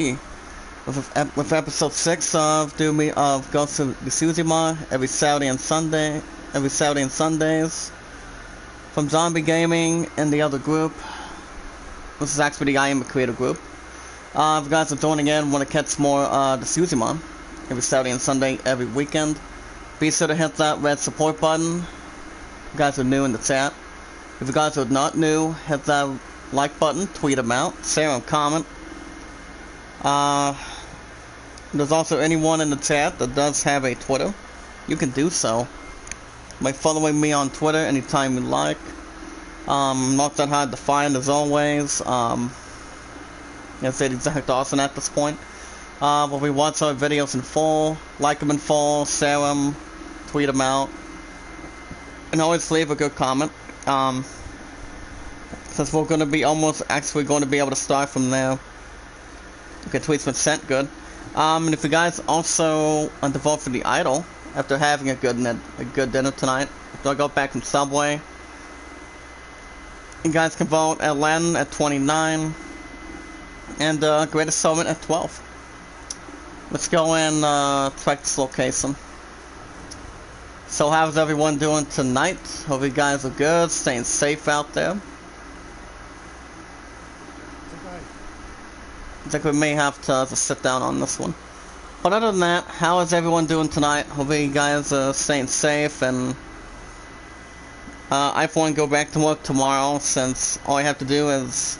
with episode 6 of Ghost of Tsushima every Saturday and Sundays from Zombie Gaming and the other group. This is actually the Iamacreator group. If you guys are joining in, want to catch more the Tsushima every Saturday and Sunday every weekend, be sure to hit that red support button. If you guys are new in the chat. If you guys are not new, hit that like button, tweet them out, share them, comment. There's also anyone in the chat that does have a Twitter. You can do so by following me on Twitter anytime you like. Not that hard to find as always. It's exact awesome at this point. But we watch our videos in full, like them in full, share them, tweet them out, and always leave a good comment. Since we're going to be actually going to be able to start from there. Okay, tweets been sent, good. And if you guys also want to vote for the idol after having a good dinner tonight, after I go back from Subway, you guys can vote at Len at 29 and Greatest Summit at 12. Let's go and track this location. So how's everyone doing tonight? Hope you guys are good, staying safe out there. I think we may have to sit down on this one. But other than that, how is everyone doing tonight? Hope you guys are staying safe, and I for one go back to work tomorrow, since all I have to do is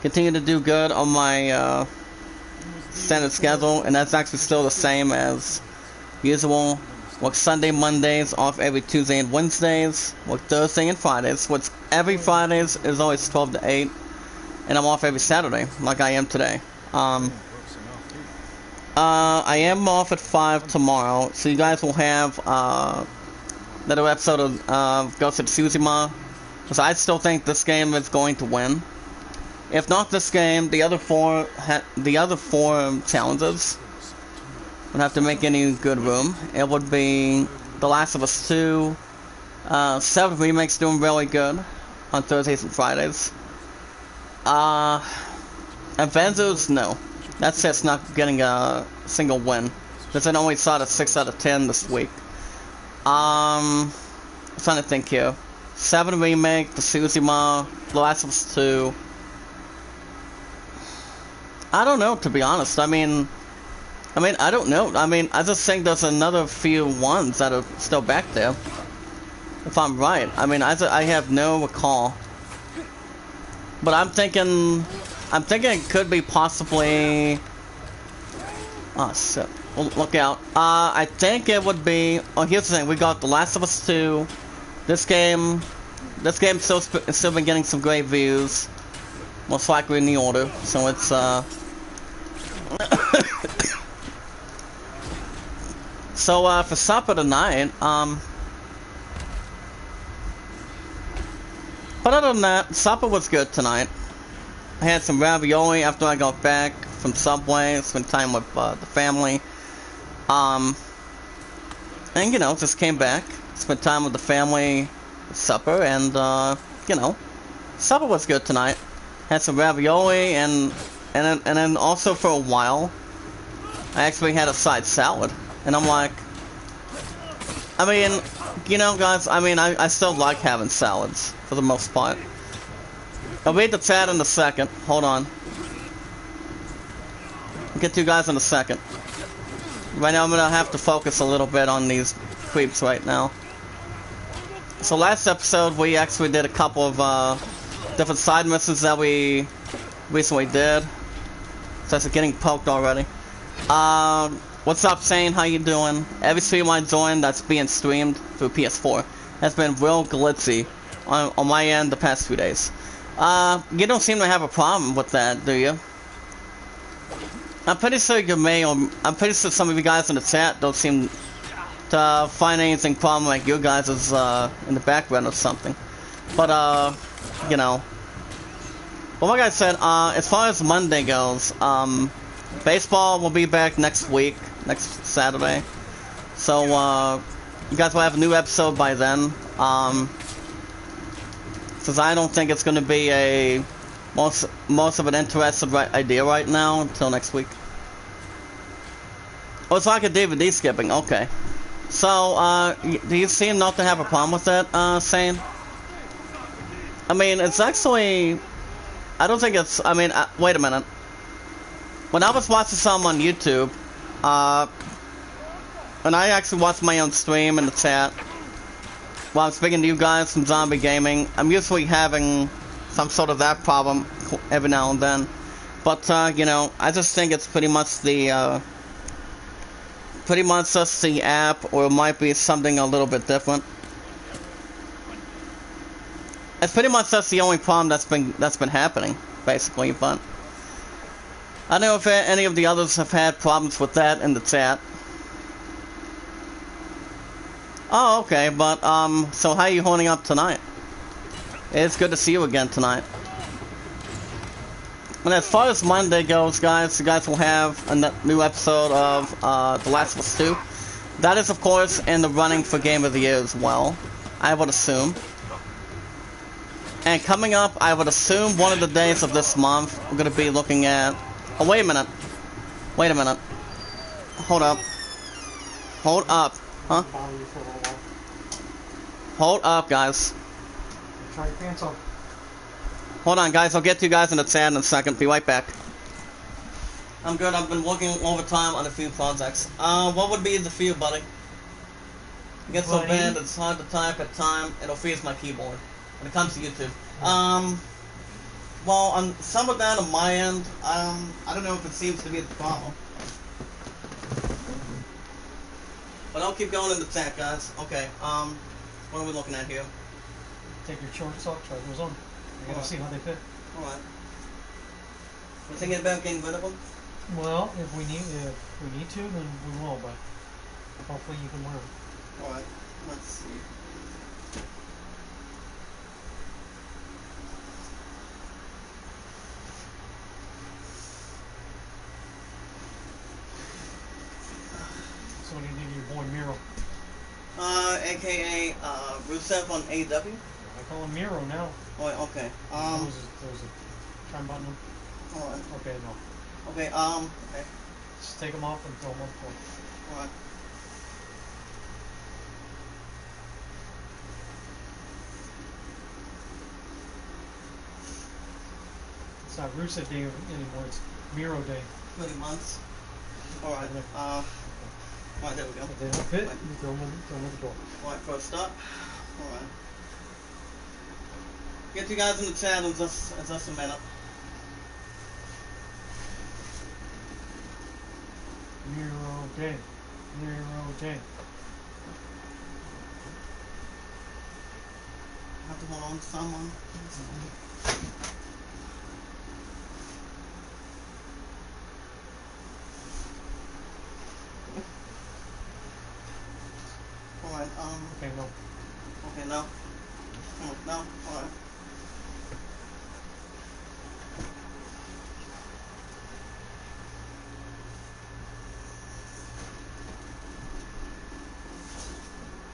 continue to do good on my standard schedule, and that's actually still the same as usual. Work Sunday, Mondays, off every Tuesday and Wednesdays, work Thursday and Fridays, which every Fridays is always 12 to 8. And I'm off every Saturday, like I am today. I am off at 5 tomorrow, so you guys will have another episode of Ghost of Tsushima, because I still think this game is going to win. If not this game, the other four challenges would have to make any good room. It would be The Last of Us 2, 7 Remakes doing really good on Thursdays and Fridays. Avengers, no. That's just not getting a single win, because it only saw a 6 out of 10 this week. I'm trying to think here. 7 Remake, The Tsushima, The Last of Us 2. I don't know, to be honest. I mean, I don't know. I just think there's another few ones that are still back there. If I'm right. I have no recall. But I'm thinking it could be possibly. Oh shit! Well, look out! I think it would be. Oh, here's the thing: we got The Last of Us 2. This game still been getting some great views. Most likely in the order, so it's So for supper tonight, But other than that, supper was good tonight. I had some ravioli after I got back from Subway, spent time with the family. And you know, just came back, spent time with the family, supper, and you know, supper was good tonight. Had some ravioli, and then also for a while, I actually had a side salad, and I'm like, you know, guys, I still like having salads, for the most part. I'll read the chat in a second. Hold on. I'll get to you guys in a second. Right now, I'm gonna have to focus a little bit on these creeps right now. So last episode, we actually did a couple of different side missions that we recently did. So that's getting poked already. What's up, Shane? How you doing? Every stream I joined that's being streamed through PS4 has been real glitzy on my end the past few days. You don't seem to have a problem with that, do you? I'm pretty sure you may, or I'm pretty sure some of you guys in the chat don't seem to find anything problem like you guys is in the background or something. But you know. But like I said, as far as Monday goes, baseball will be back next week, next Saturday. So, you guys will have a new episode by then. Since I don't think it's going to be a most of an interesting idea right now until next week. Oh, it's like a DVD skipping. Okay. So, do you seem not to have a problem with that, Sane? I mean, it's actually... I don't think it's... I mean, wait a minute. When I was watching some on YouTube, and I actually watched my own stream in the chat, while I'm speaking to you guys from Zombie Gaming, I'm usually having some sort of that problem every now and then. But, you know, I just think it's pretty much the, pretty much just the app, or it might be something a little bit different. It's pretty much just the only problem that's been happening, basically, but I don't know if any of the others have had problems with that in the chat. Oh, okay, but, so how are you holding up tonight? It's good to see you again tonight. And as far as Monday goes, guys, you guys will have a new episode of, The Last of Us 2. That is, of course, in the running for Game of the Year as well, I would assume. And coming up, I would assume one of the days of this month, we're going to be looking at... Oh, wait a minute. Wait a minute. Hold up. Hold up. Huh? Hold up, guys. Try your pants on. Hold on, guys. I'll get to you guys in the chat in a second. Be right back. I'm good. I've been working overtime on a few projects. What would be the few, buddy? It gets so bad it's hard to type at time. It'll freeze my keyboard. When it comes to YouTube. Well, on some of that on my end, I don't know if it seems to be the problem. But I'll keep going in the chat, guys. Okay, what are we looking at here? Take your shorts off, try those on. I gotta see how they fit. Alright. We're thinking about getting rid of them? Well, if we need to, then we will, but hopefully you can wear them. Alright, let's see. So what do you think of your boy Miro? AKA, Rusev on AEW? I call him Miro now. Oh, okay. Those try and button him. Alright. Okay, no. Okay, okay. Just take them off and throw them on the floor. Alright. It's not Rusev Day anymore, it's Miro Day. 20 months. Alright, alright, there we go. If they don't fit, you throw them on the door. Alright, first up. Alright. Get you guys in the chat in just a minute. Miro Day. Miro Day. I have to hold on to someone. Alright, Okay, no. okay, no. Oh, no, alright.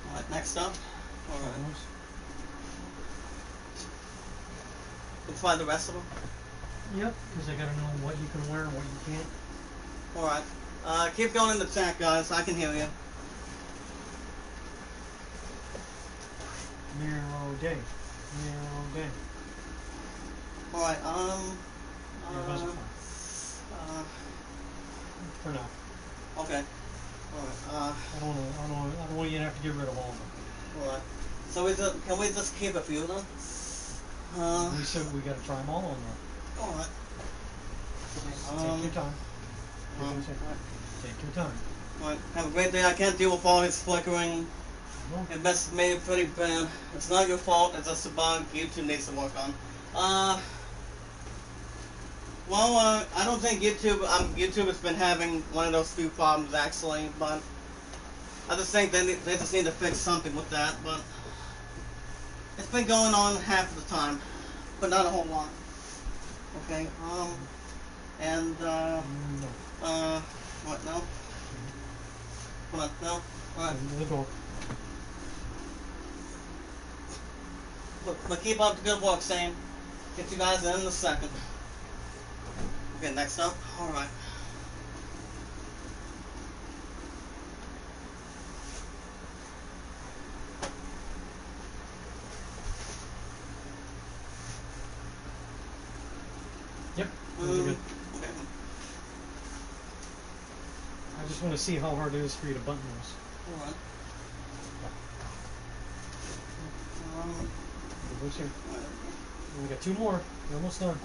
Alright, next up. Alright. Let's find the rest of them. Yep, because I gotta know what you can wear and what you can't. Alright. Keep going in the chat, guys. I can hear you. Miro Day. Miro Day. Alright, for now. okay. Alright, I don't want you to have to get rid of all of them. alright. So can we just keep a few of them? We said we gotta try them all on there. Alright. Take your time. Take your time. Alright, have a great day. I can't deal with all his flickering. No. It made it pretty bad. It's not your fault, it's just a bug YouTube needs to work on. Well, I don't think YouTube has been having one of those few problems actually, but I just think they just need to fix something with that, but it's been going on half of the time, but not a whole lot. Okay, and, what, no? What, no? Alright. The door. But keep up the good work, Sam. Get you guys in a second. Okay, next up. Alright. Yep. Really good. Okay. I just want to see how hard it is for you to button those. Alright. Who's here? We got 2 more. We're almost done.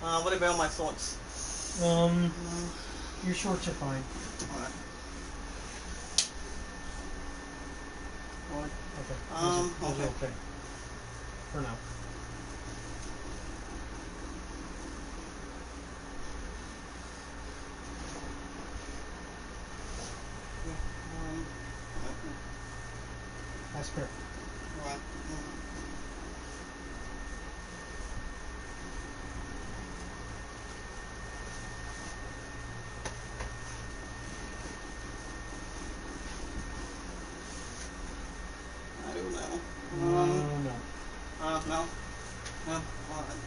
What about my shorts? Your shorts are fine. Alright. Okay. Those are okay. For now. That's fair. Alright. I don't know. No. No. No. Alright.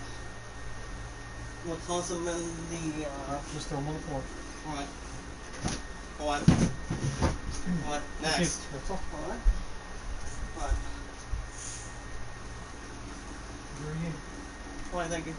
We'll toss them in the, Just throw them on the floor. Alright. Alright. Alright. Next. Okay, that's all. Alright. Alright. Where are you? Alright, thank you.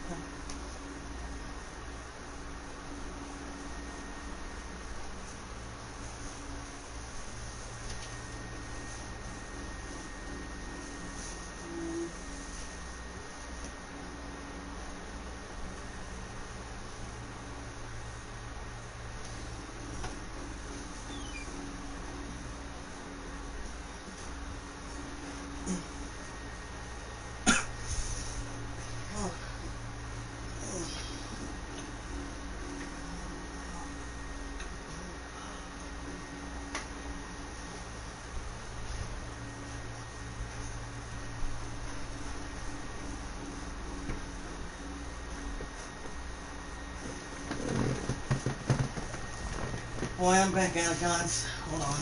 Boy, I'm back out, guys. Hold on.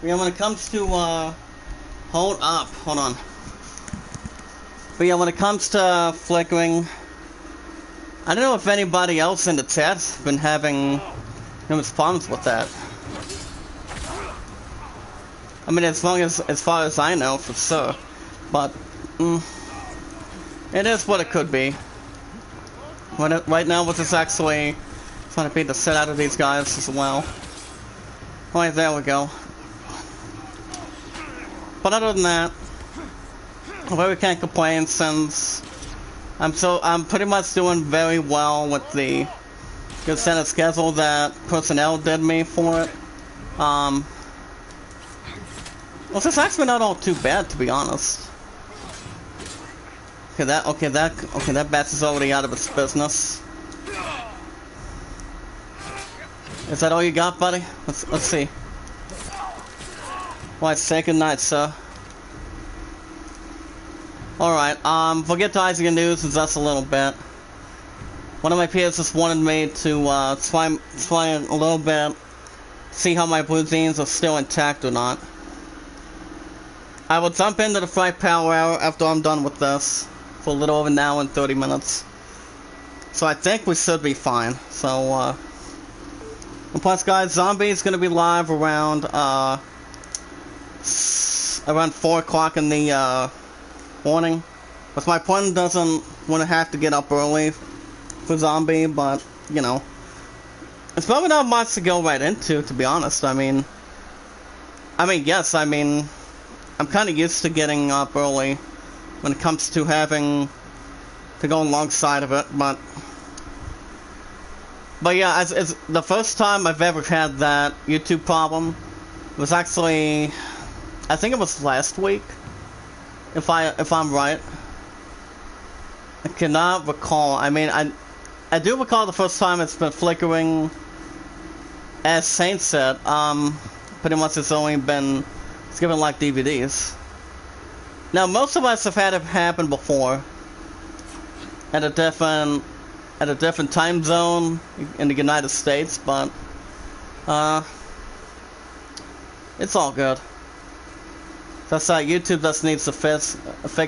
Yeah, when it comes to, hold up. Hold on. But yeah, when it comes to flickering, I don't know if anybody else in the chat's been having problems with that. I mean, as far as I know, for sure. But, it is what it could be. Right now, what is actually trying to beat the shit out of these guys as well. Alright, there we go. But other than that, well, we can't complain since I'm pretty much doing very well with the good set of schedule that personnel did me for it. Well, it's actually not all too bad, to be honest. Okay, that batch is already out of its business. Is that all you got, buddy? Let's see. Why, say goodnight, sir. Alright, forget to Isaac and News just a little bit. One of my peers just wanted me to, try a little bit, see how my blue jeans are still intact or not. I will jump into the Fright Power Hour after I'm done with this, for a little over an hour and 30 minutes. So I think we should be fine. So, and plus, guys, Zombie is gonna be live around, around 4 o'clock in the, morning. But my plan doesn't want to have to get up early for Zombie, but, you know. It's probably not much to go right into, to be honest. I mean, yes, I'm kind of used to getting up early when it comes to having to go alongside of it, but yeah, it's the first time I've ever had that YouTube problem. It was actually, I think it was last week, if I'm right. I cannot recall. I mean, I do recall the first time it's been flickering, as Saint said. Pretty much it's given like DVDs. Now, most of us have had it happen before at a different time zone in the United States, but It's all good. That's YouTube just needs to fix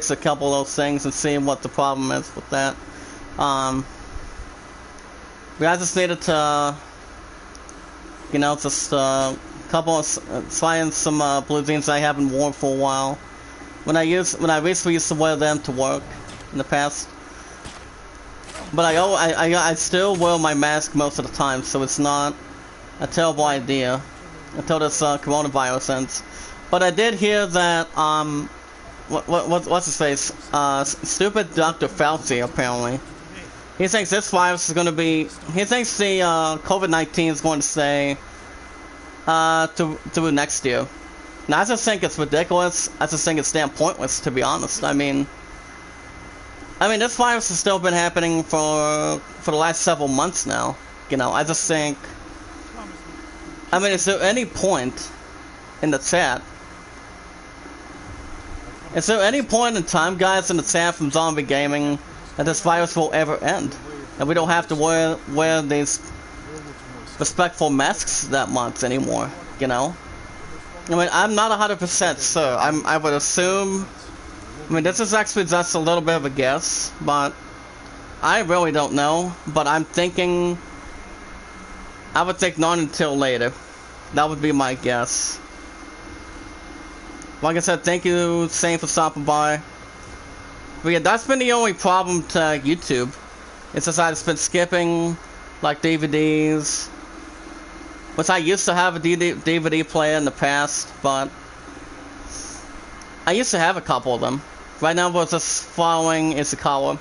a couple of those things and see what the problem is with that. We I just needed to, you know, just trying some blue jeans I haven't worn for a while. When I recently used to wear them to work in the past. But I still wear my mask most of the time, so it's not a terrible idea until this coronavirus ends. But I did hear that what's his face? Stupid Dr. Fauci apparently. He thinks this virus is going to be. He thinks the COVID-19 is going to stay through next year. Now I just think it's ridiculous. I just think it's damn pointless, to be honest. I mean, this virus has still been happening for the last several months now. You know, I just think. Is there any point in the chat? Is there any point in time, guys, in the chat from Zombie Gaming that this virus will ever end, and we don't have to wear these respectful masks that much anymore? You know. I'm not 100% sure. I would assume. This is actually just a little bit of a guess, but I really don't know. But I'm thinking. I would think not until later. That would be my guess. Like I said, thank you, Saint, for stopping by. But yeah, that's been the only problem to YouTube. It's just I've been skipping, like, DVDs. Which I used to have a DVD player in the past, but I used to have a couple of them. Right now we're just following Ishikawa.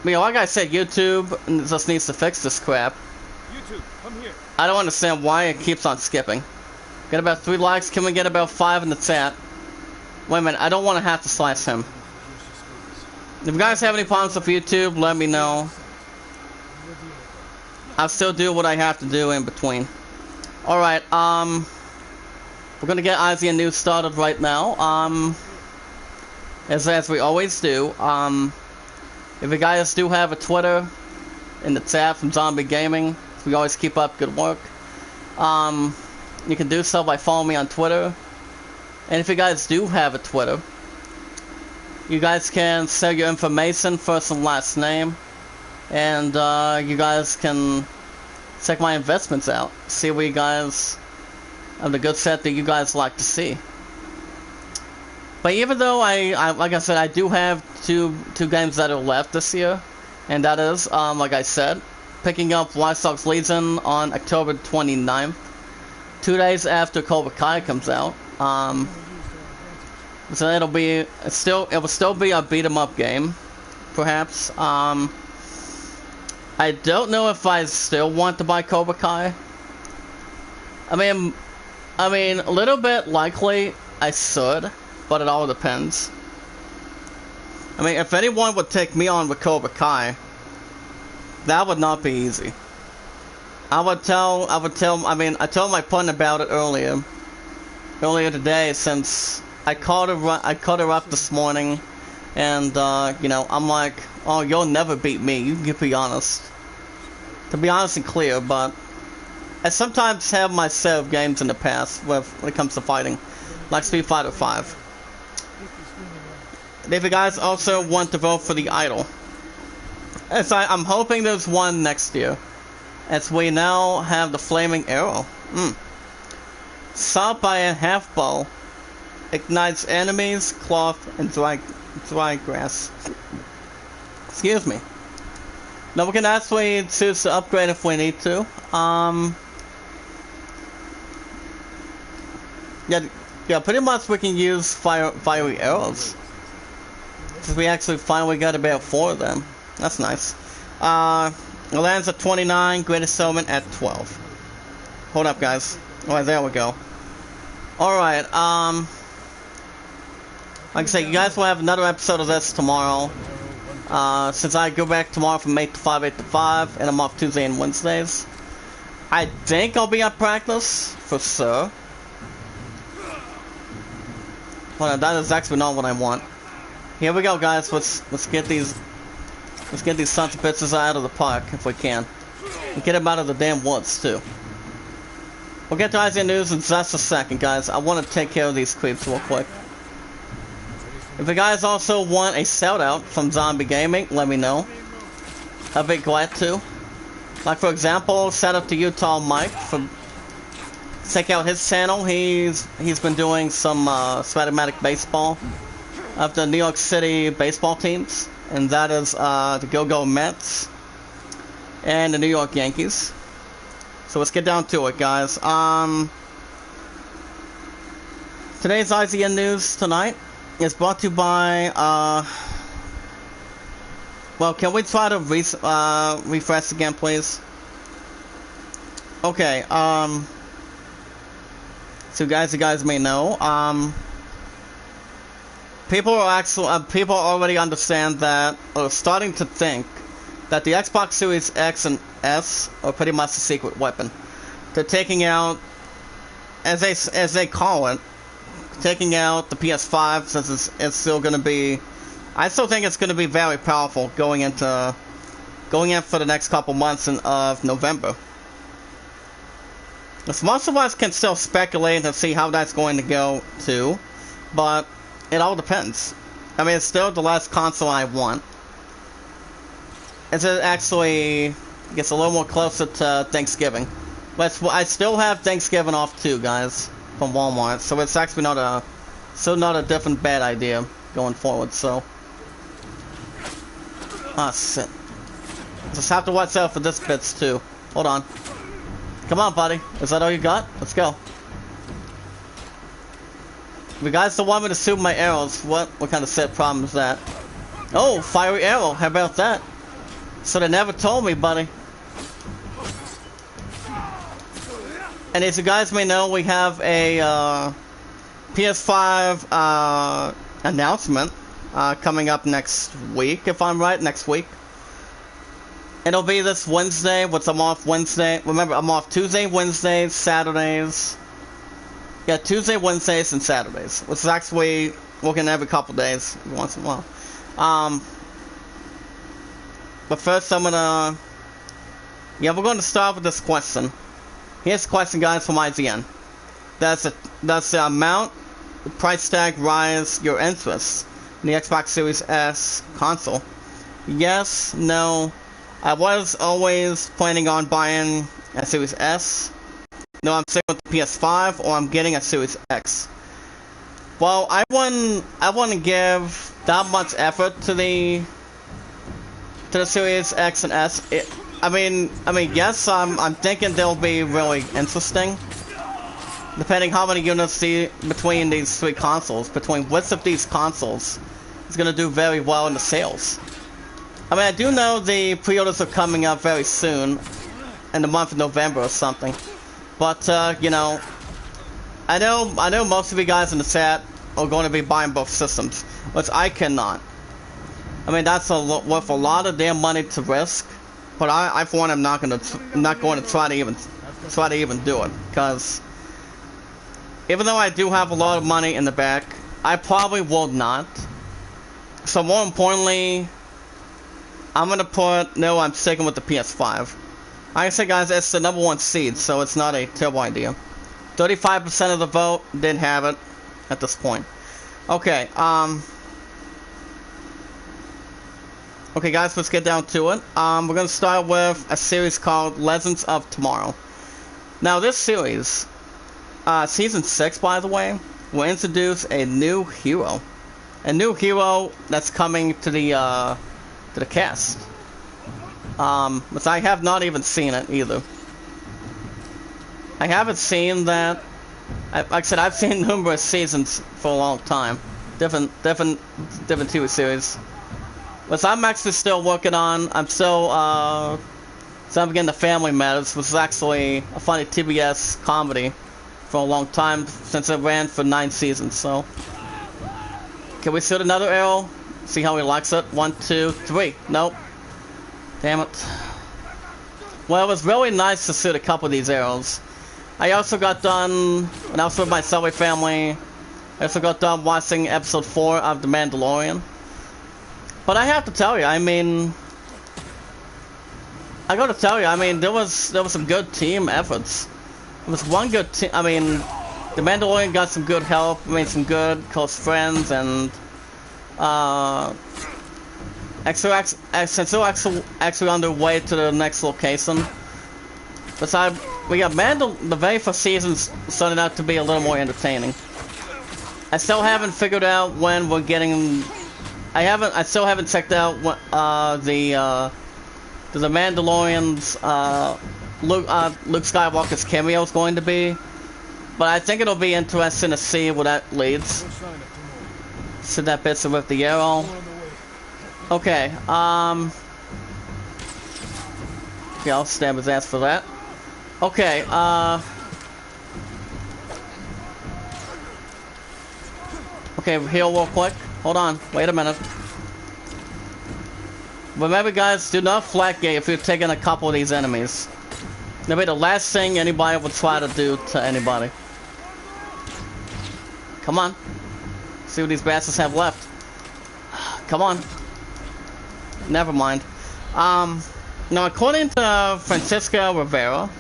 Like I said, YouTube just needs to fix this crap. YouTube, come here. I don't understand why it keeps on skipping. Get about 3 likes, can we get about 5 in the chat? Wait a minute, I don't want to have to slice him. If you guys have any problems with YouTube, let me know. I'll still do what I have to do in between. Alright, we're gonna get IZN News started right now. As we always do. If you guys do have a Twitter in the chat from Zombie Gaming, we always keep up good work. You can do so by following me on Twitter. And if you guys do have a Twitter, you guys can share your information, first and last name. And you guys can check my investments out. See what you guys have the good set that you guys like to see. But even though like I said, I do have two games that are left this year, and that is, like I said, picking up Watch Dogs Legion on October 29th, 2 days after Cobra Kai comes out. So it will still be a beat 'em up game, perhaps. I don't know if I still want to buy Cobra Kai. A little bit likely I should, but it all depends. If anyone would take me on with Cobra Kai, that would not be easy. I told my partner about it earlier today, since I called her up this morning, and I'm like, oh, you'll never beat me. You can be honest. To be honest and clear, but I sometimes have my set of games in the past when it comes to fighting, like Street Fighter V. If you guys also want to vote for the idol, I'm hoping there's one next year, as we now have the flaming arrow. Shot by a half bow, ignites enemies, cloth, and dry grass. Excuse me. Now we can actually choose to upgrade if we need to. Yeah, pretty much we can use fiery arrows. Because we actually finally got about 4 of them. That's nice. It lands at 29, greatest settlement at 12. Hold up, guys. Alright, there we go. Alright, like I said, you guys will have another episode of this tomorrow. Since I go back tomorrow from 8 to 5, 8 to 5, and I'm off Tuesday and Wednesdays. I think I'll be at practice, for sure. Hold on, that is actually not what I want. Here we go, guys. Let's get these sons of bitches out of the park if we can. And get them out of the damn woods too. We'll get to IGN News in just a second, guys. I want to take care of these creeps real quick. If you guys also want a shout-out from Zombie Gaming, let me know. I'd be glad to. Like, for example, shout out to Utah Mike for... Check out his channel. He's been doing some schematic baseball of the New York City baseball teams, and that is the Go-Go Mets and the New York Yankees. So let's get down to it, guys. Today's IGN News tonight is brought to you by well, can we try to refresh again, please? Okay, so guys, you guys may know, people already understand that, or starting to think, that the Xbox Series X and S are pretty much a secret weapon. They're taking out, as they call it, taking out the PS5, since it's still going to be, I still think it's going to be very powerful going in for the next couple months of November. So most of us can still speculate and see how that's going to go too, but it all depends. I mean, it's still the last console I want. It actually gets a little more closer to Thanksgiving. But I still have Thanksgiving off too, guys, from Walmart. So it's actually not a different bad idea going forward. So, ah, shit. Just have to watch out for this bits too. Hold on. Come on, buddy. Is that all you got? Let's go. If you guys don't want me to shoot my arrows, what kind of set problem is that? Oh, fiery arrow. How about that? So they never told me, buddy. And as you guys may know, we have a PS5 announcement coming up next week, if I'm right, next week. It'll be this Wednesday, which I'm off Wednesday. Remember, I'm off Tuesday, Wednesdays, Saturdays. Yeah, Tuesday, Wednesdays, and Saturdays. Which is actually working every couple days, once in a while. But first I'm gonna... Yeah, we're going to start with this question. Here's the question, guys, from IGN. Does the amount, the price tag, rise your interest in the Xbox Series S console? Yes, no... I was always planning on buying a Series S. No, I'm sticking with the PS5, or I'm getting a Series X. Well, I wouldn't give that much effort to the Series X and S. I mean, yes, I'm thinking they'll be really interesting. Depending how many units between these three consoles, between which of these consoles is going to do very well in the sales. I mean, I do know the pre-orders are coming up very soon, in the month of November or something. But, you know, I know most of you guys in the chat are going to be buying both systems, which I cannot. I mean, that's worth a lot of damn money to risk, but I for one, am not going to try to even do it, because even though I do have a lot of money in the back, I probably will not. So more importantly, I'm sticking with the PS5. Like I said, guys, it's the #1 seed, so it's not a terrible idea. 35% of the vote did have it at this point. Okay, okay, guys, let's get down to it. We're gonna start with a series called Legends of Tomorrow. Now, this series, season 6, by the way, will introduce a new hero. A new hero that's coming to the cast. But I have not even seen it either. I haven't seen that. Like I said, I've seen numerous seasons for a long time. Different TV series. Which I'm actually still working on. I'm getting the Family Matters, which is actually a funny TBS comedy for a long time, since it ran for 9 seasons, so. Can we shoot another arrow? See how he likes it? 1, 2, 3. Nope. Damn it. Well, it was really nice to shoot a couple of these arrows. I also got done, when I was with my Subway family, I also got done watching episode 4 of The Mandalorian. But I have to tell you, I mean, there was some good team efforts. It was one good team. I mean, the Mandalorian got some good help, made some good close friends, and actually on their way to the next location. Besides, we got the very first season's starting out to be a little more entertaining. I still haven't figured out when we're getting. I still haven't checked out what the Mandalorian's Luke Skywalker's cameo is going to be, but I think it'll be interesting to see where that leads. So that bits with the arrow. Okay, yeah, I'll stab his ass for that. Okay, okay, heal real quick. Hold on, wait a minute. Remember guys, do not flat gate if you're taking a couple of these enemies. That'll be the last thing anybody will try to do to anybody. Come on. See what these bastards have left. Come on. Never mind. Now according to Francisca Rivera,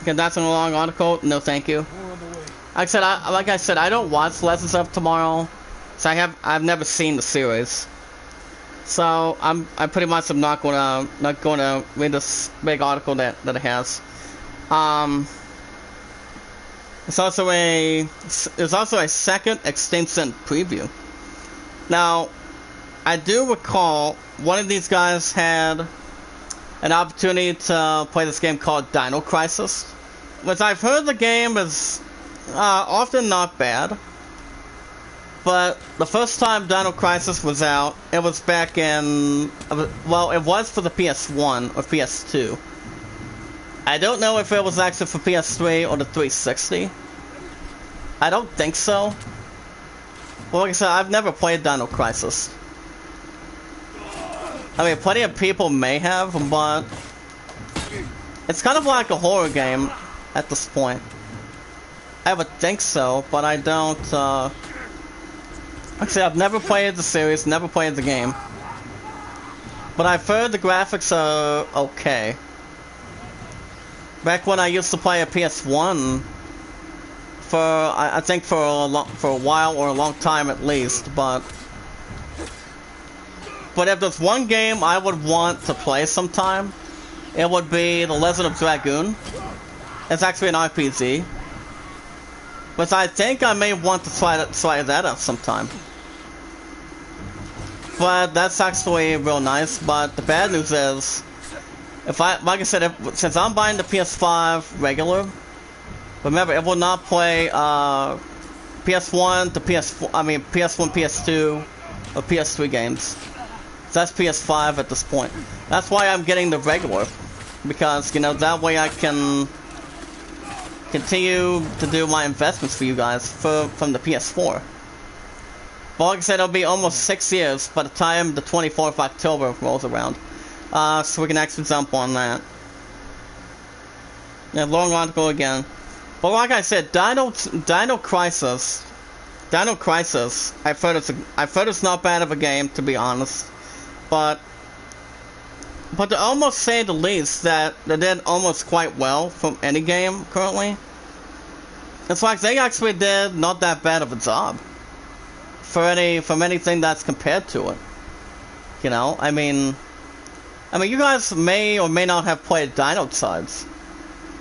okay, that's in a long article. No, thank you. Like I said, I don't watch Legends of Tomorrow, so I've never seen the series. So I pretty much am not gonna read this big article that it has. There's also a second extinction preview. Now, I do recall one of these guys had an opportunity to play this game called Dino Crisis, which I've heard the game is often not bad. But the first time Dino Crisis was out, it was back in, well, it was for the PS1 or PS2. I don't know if it was actually for PS3 or the 360. I don't think so. Well, like I said, I've never played Dino Crisis. I mean, plenty of people may have, but it's kind of like a horror game at this point. I would think so, but I don't, actually, I've never played the series, never played the game. But I've heard the graphics are okay. Back when I used to play a PS1, I think for a while or a long time at least, but if there's one game I would want to play sometime, it would be The Legend of Dragoon. It's actually an RPG. But I think I may want to try that out sometime. But that's actually real nice. But the bad news is, like I said, since I'm buying the PS5 regular, remember it will not play PS1 to PS4. I mean PS1, PS2, or PS3 games. So that's PS5 at this point. That's why I'm getting the regular, because you know that way I can continue to do my investments for you guys from the PS4. But like I said, it'll be almost 6 years by the time the 24th of October rolls around. So we can actually jump on that. Yeah, long article again. But like I said, Dino Crisis, I've heard it's not bad of a game, to be honest. But to almost say the least, that they did almost quite well from any game currently. It's like they actually did not that bad of a job from anything that's compared to it. You know, I mean, you guys may or may not have played Dino Sides.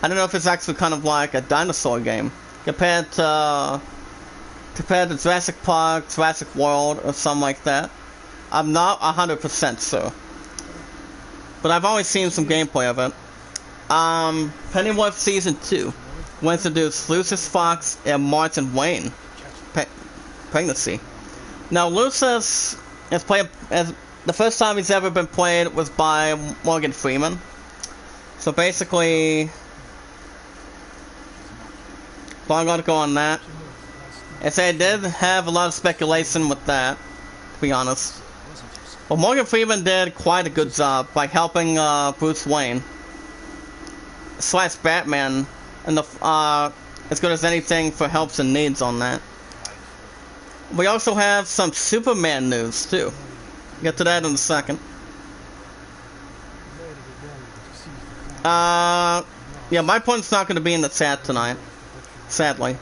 I don't know if it's actually kind of like a dinosaur game compared to Jurassic Park, Jurassic World, or something like that. I'm not 100% sure, but I've always seen some gameplay of it. Pennyworth Season 2 will introduce Lucius Fox and Martin Wayne pregnancy. Now Lucius is played as the first time he's ever been played was by Morgan Freeman. So basically, long article on that. I say I did have a lot of speculation with that, to be honest. Well, Morgan Freeman did quite a good job by helping Bruce Wayne / Batman, and as good as anything for helps and needs on that. We also have some Superman news too. Get to that in a second. Yeah, my opponent's not going to be in the chat tonight, sadly.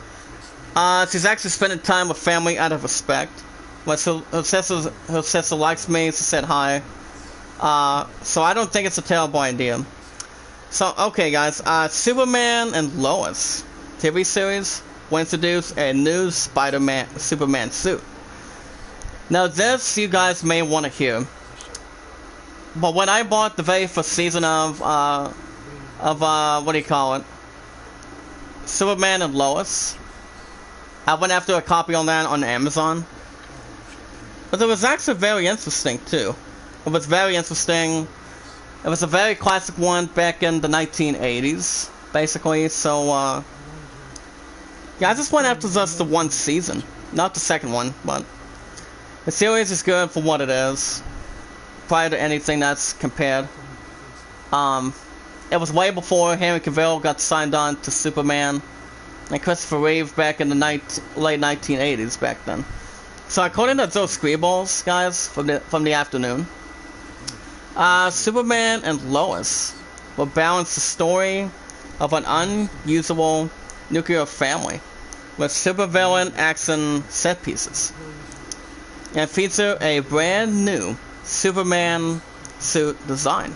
She's actually spending time with family out of respect. Well, so her sister likes me, she said hi. So I don't think it's a terrible idea. So, okay guys, Superman and Lois TV series will introduce a new Superman suit. Now this you guys may want to hear. But when I bought the very first season of what do you call it? Superman and Lois, I went after a copy on that on Amazon. But it was actually very interesting too. It was very interesting. It was a very classic one back in the 1980s, basically. So, yeah, I just went after just the one season, not the second one. But the series is good for what it is, prior to anything that's compared. It was way before Henry Cavill got signed on to Superman, and Christopher Reeve back in the late 1980s back then. So according to those screeballs, guys, from the afternoon, Superman and Lois will balance the story of an unusual nuclear family with supervillain action set pieces, and feature a brand new Superman suit design.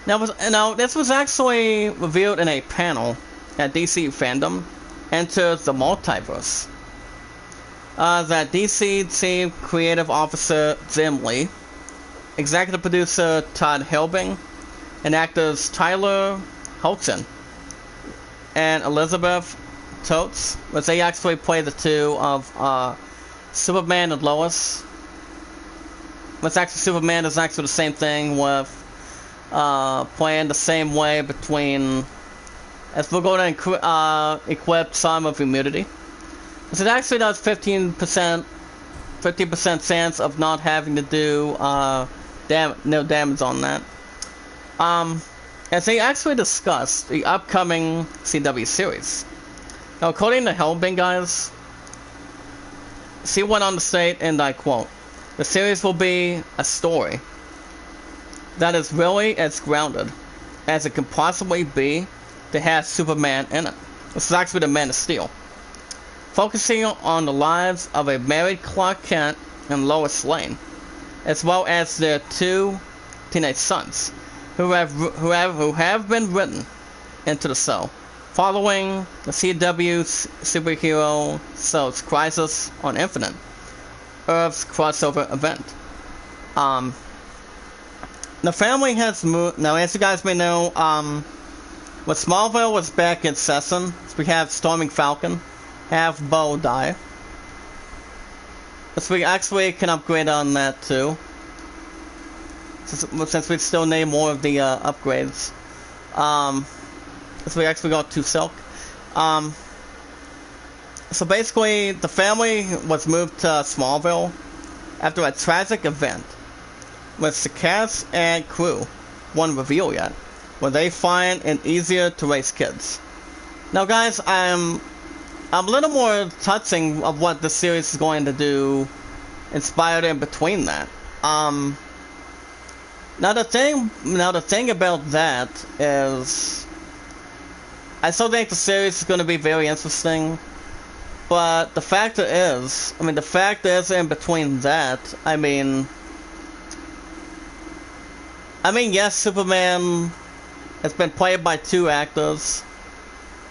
Now, this was actually revealed in a panel at DC Fandom Enter the Multiverse. That DC Team Creative Officer Jim Lee, Executive Producer Todd Helbing, and actors Tyler Hoechlin and Elizabeth Totes, which they actually play the two of Superman and Lois. Which actually Superman is actually the same thing with playing the same way between, as we're going to equip some of immunity. So it actually does 15% chance of not having to do no damage on that. As they actually discussed the upcoming CW series. Now, according to Helbing, guys, she went on to state, and I quote, "The series will be a story that is really as grounded as it can possibly be to have Superman in it." This is actually the Man of Steel. Focusing on the lives of a married Clark Kent and Lois Lane, as well as their two teenage sons, who have been written into the show, following the CW's superhero show's Crisis on Infinite Earth's crossover event. The family has moved. Now, as you guys may know, when Smallville was back in session, we have Storming Falcon have Bo die. So we actually can upgrade on that too, since we still need more of the upgrades. So we actually got 2 Silk. So basically, the family was moved to Smallville after a tragic event with the cast and crew won't reveal yet, where they find it easier to raise kids. Now, guys, I'm a little more touching of what the series is going to do, inspired in between that. Now the thing about that is, I still think the series is going to be very interesting, but the fact is in between that, I mean, yes, Superman has been played by 2 actors.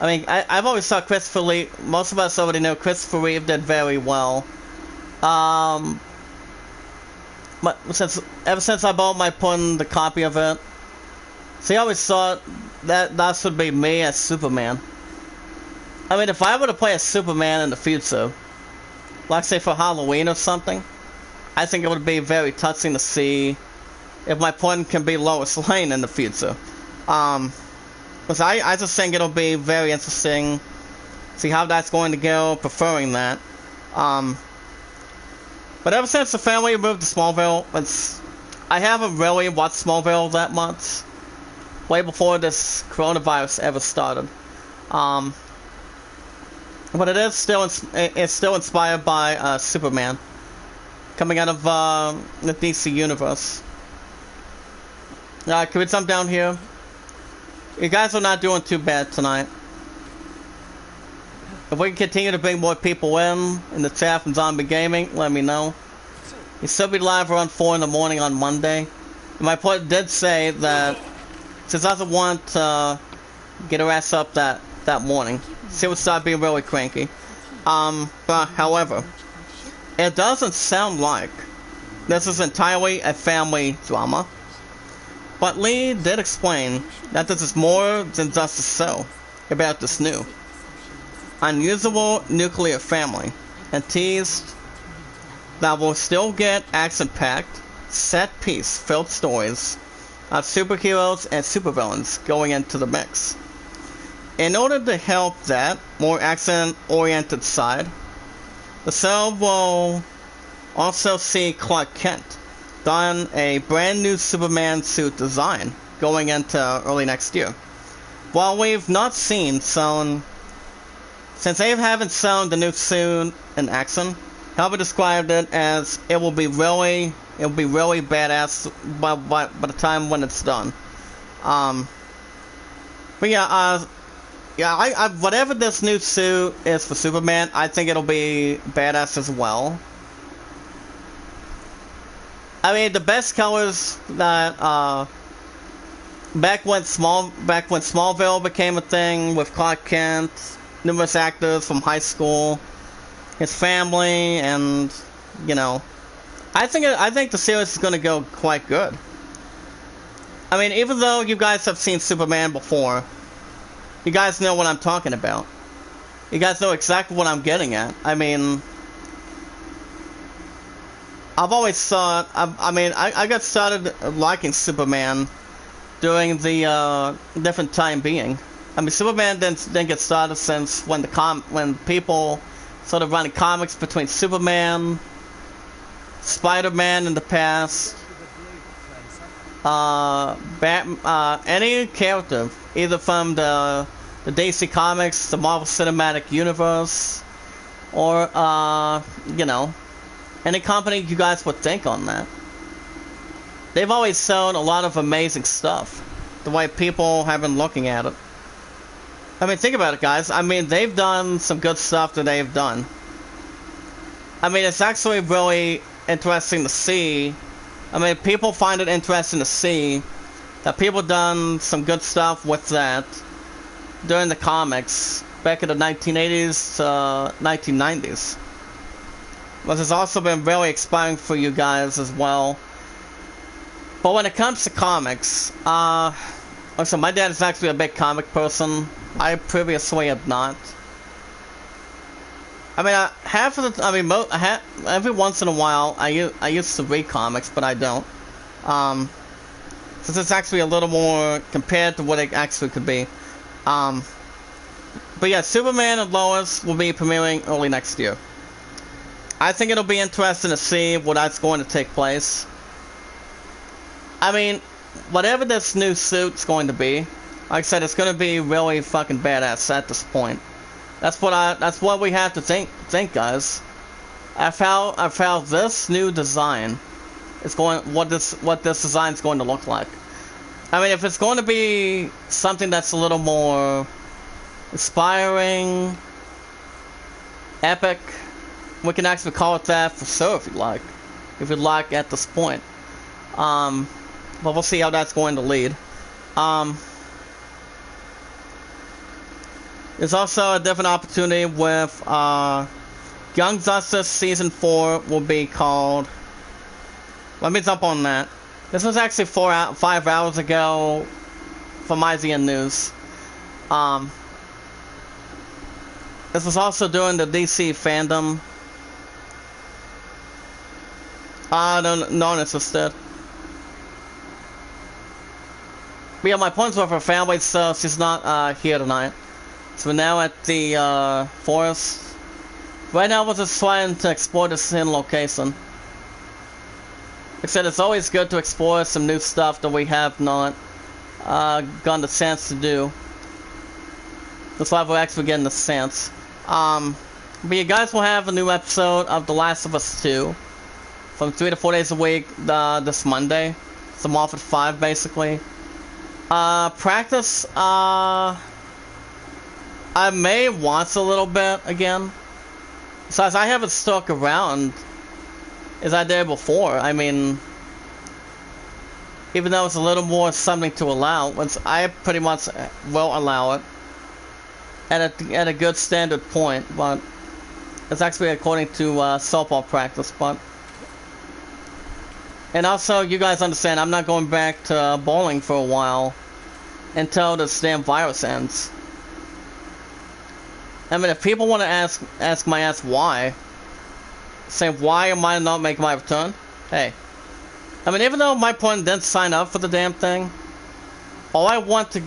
I mean, I've always thought Christopher Lee, most of us already know Christopher Reeve did very well. But ever since I bought my pun, the copy of it, see, I always thought that should be me as Superman. I mean, if I were to play as Superman in the future, like say for Halloween or something, I think it would be very touching to see if my pun can be Lois Lane in the future. Because I just think it'll be very interesting, see how that's going to go, preferring that. But ever since the family moved to Smallville, I haven't really watched Smallville that much, way before this coronavirus ever started. But it's still inspired by Superman, coming out of the DC universe. Can we jump down here? You guys are not doing too bad tonight. If we can continue to bring more people in the chat from Zombie Gaming, let me know. You still be live around 4 in the morning on Monday. And my point did say that she doesn't want to get her ass up that morning. She would start being really cranky. But however, it doesn't sound like this is entirely a family drama. But Lee did explain that this is more than just a show about this new, unusual nuclear family, and teased that we'll still get action-packed, set-piece-filled stories of superheroes and supervillains going into the mix. In order to help that more action-oriented side, the show will also see Clark Kent don a brand new Superman suit design going into early next year. While we've not seen since they haven't shown the new suit in action, Halbert described it as it will be really badass by the time when it's done. But yeah, I whatever this new suit is for Superman, I think it'll be badass as well. I mean, the best colors that back when Smallville became a thing with Clark Kent, numerous actors from high school, his family, and you know, I think the series is going to go quite good. I mean, even though you guys have seen Superman before, you guys know what I'm talking about. You guys know exactly what I'm getting at. I mean, I've always thought, I got started liking Superman during the different time being. I mean, Superman didn't get started since when people started running comics between Superman, Spider-Man in the past, any character, either from the DC Comics, the Marvel Cinematic Universe, or you know, any company you guys would think on that. They've always shown a lot of amazing stuff, the way people have been looking at it. I mean, think about it, guys. I mean, they've done some good stuff that they've done. I mean, it's actually really interesting to see. I mean, people find it interesting to see that people done some good stuff with that during the comics back in the 1980s to 1990s. Which has also been really inspiring for you guys as well. But when it comes to comics, also my dad is actually a big comic person. I previously had not. I mean, every once in a while I used to read comics, but I don't. Since it's actually a little more compared to what it actually could be. But yeah, Superman and Lois will be premiering early next year. I think it'll be interesting to see what that's going to take place. I mean, whatever this new suit's going to be, like I said, it's going to be really fucking badass at this point. That's what we have to think, guys. I've found this new design is what this design's going to look like. I mean, if it's going to be something that's a little more inspiring, epic, we can actually call it that for sure if you'd like. If you'd like at this point. But we'll see how that's going to lead. There's also a different opportunity with Young Justice Season 4 will be called... Let me jump on that. This was actually 5 hours ago from IGN News. This was also during the DC fandom. No, it's just dead. But yeah, my points were for family, so she's not here tonight. So we're now at the forest. Right now we're just trying to explore this hidden location. Like I said, it's always good to explore some new stuff that we have not gotten the chance to do. That's why we're actually getting the chance. But you guys will have a new episode of The Last of Us 2 from 3 to 4 days a week this Monday. So I'm off at 5 basically. Practice, I may once a little bit again. Besides, I haven't stuck around as I did before. I mean, even though it's a little more something to allow, once I pretty much will allow it at a good standard point, but it's actually according to softball practice, but. And also, you guys understand, I'm not going back to bowling for a while until this damn virus ends. I mean, if people want to ask my ass why, say why am I not making my return? Hey, I mean, even though my opponent didn't sign up for the damn thing, all I want to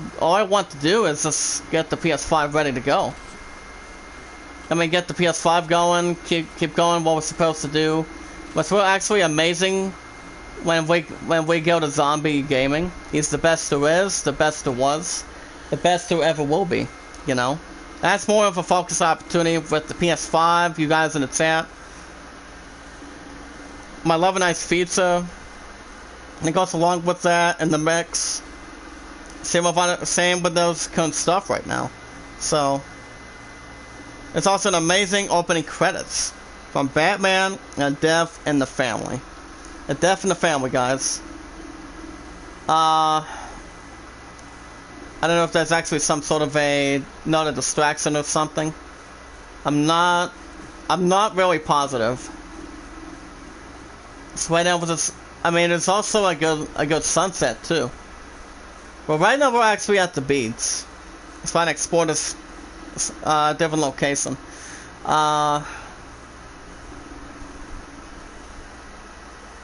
do is just get the PS5 ready to go. I mean, get the PS5 going, keep going what we're supposed to do. What's real actually amazing when we go to zombie gaming, he's the best there is, the best there was, the best there ever will be, you know? That's more of a focus opportunity with the PS5, you guys in the chat. My Love and Ice Pizza, and it goes along with that in the mix. Same with those kind of stuff right now. So, it's also an amazing opening credits from Batman and Death in the Family. A Death in the Family, guys. I don't know if that's actually some sort of not a distraction or something. I'm not really positive. So right now with this, I mean, it's also a good sunset too. Well, right now we're actually at the beach. Let's try to explore this different location.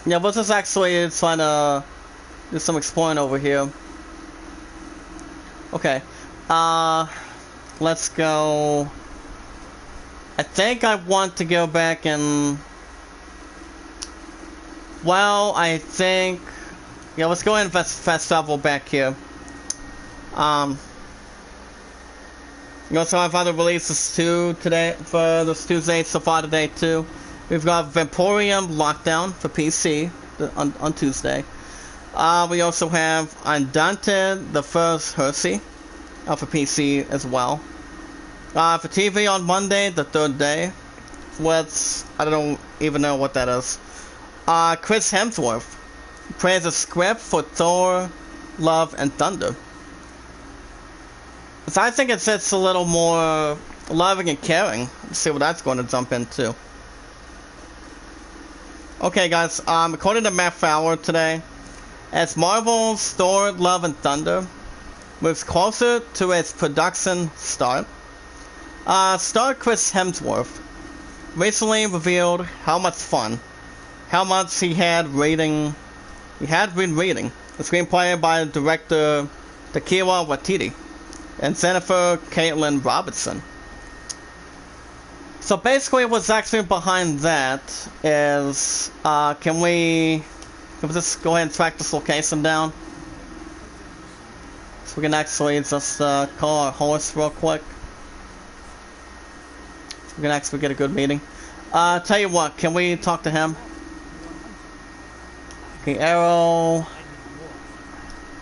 Yeah, we're just actually trying to do some exploring over here. Okay. Let's go. I think I want to go back and. Well, I think. Yeah, let's go ahead and fast travel back here. You know, so I've had the releases too today for this Tuesday so far today too. We've got Vamporium Lockdown for PC on Tuesday. We also have Undaunted, the first Hersey for PC as well. For TV on Monday, the third day. I don't even know what that is. Chris Hemsworth plays a script for Thor, Love and Thunder. So I think it's a little more loving and caring. Let's see what that's going to jump into. Okay, guys, according to Matt Fowler today, as Marvel's Thor, Love and Thunder moves closer to its production start, star Chris Hemsworth recently revealed how much he had been reading the screenplay by director Taika Waititi and Jennifer Caitlin Robertson. So basically what's actually behind that is, can we just go ahead and track this location down? So we can actually just call our horse real quick. So we can actually get a good meeting. Tell you what, can we talk to him? Okay, Arrow.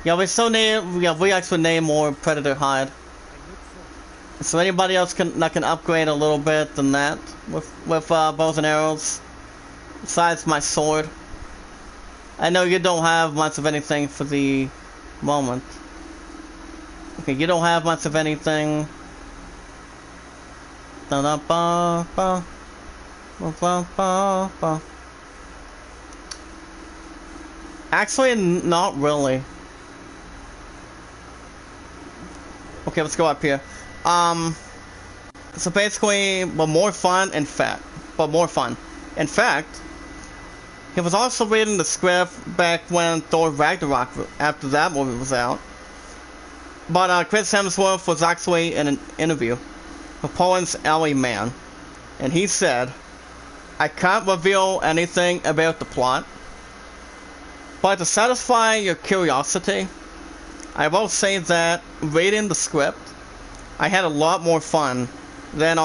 Yeah, we still need, we actually need more Predator hide. So anybody else that can upgrade a little bit than that with bows and arrows, besides my sword. I know you don't have much of anything for the moment. Okay, you don't have much of anything. Actually, not really. Okay, let's go up here. So basically, more fun. In fact, he was also reading the script back when Thor Ragnarok, after that movie was out. But Chris Hemsworth was actually in an interview with Poland's Alley Man, and he said, "I can't reveal anything about the plot, but to satisfy your curiosity, I will say that reading the script, I had a lot more fun than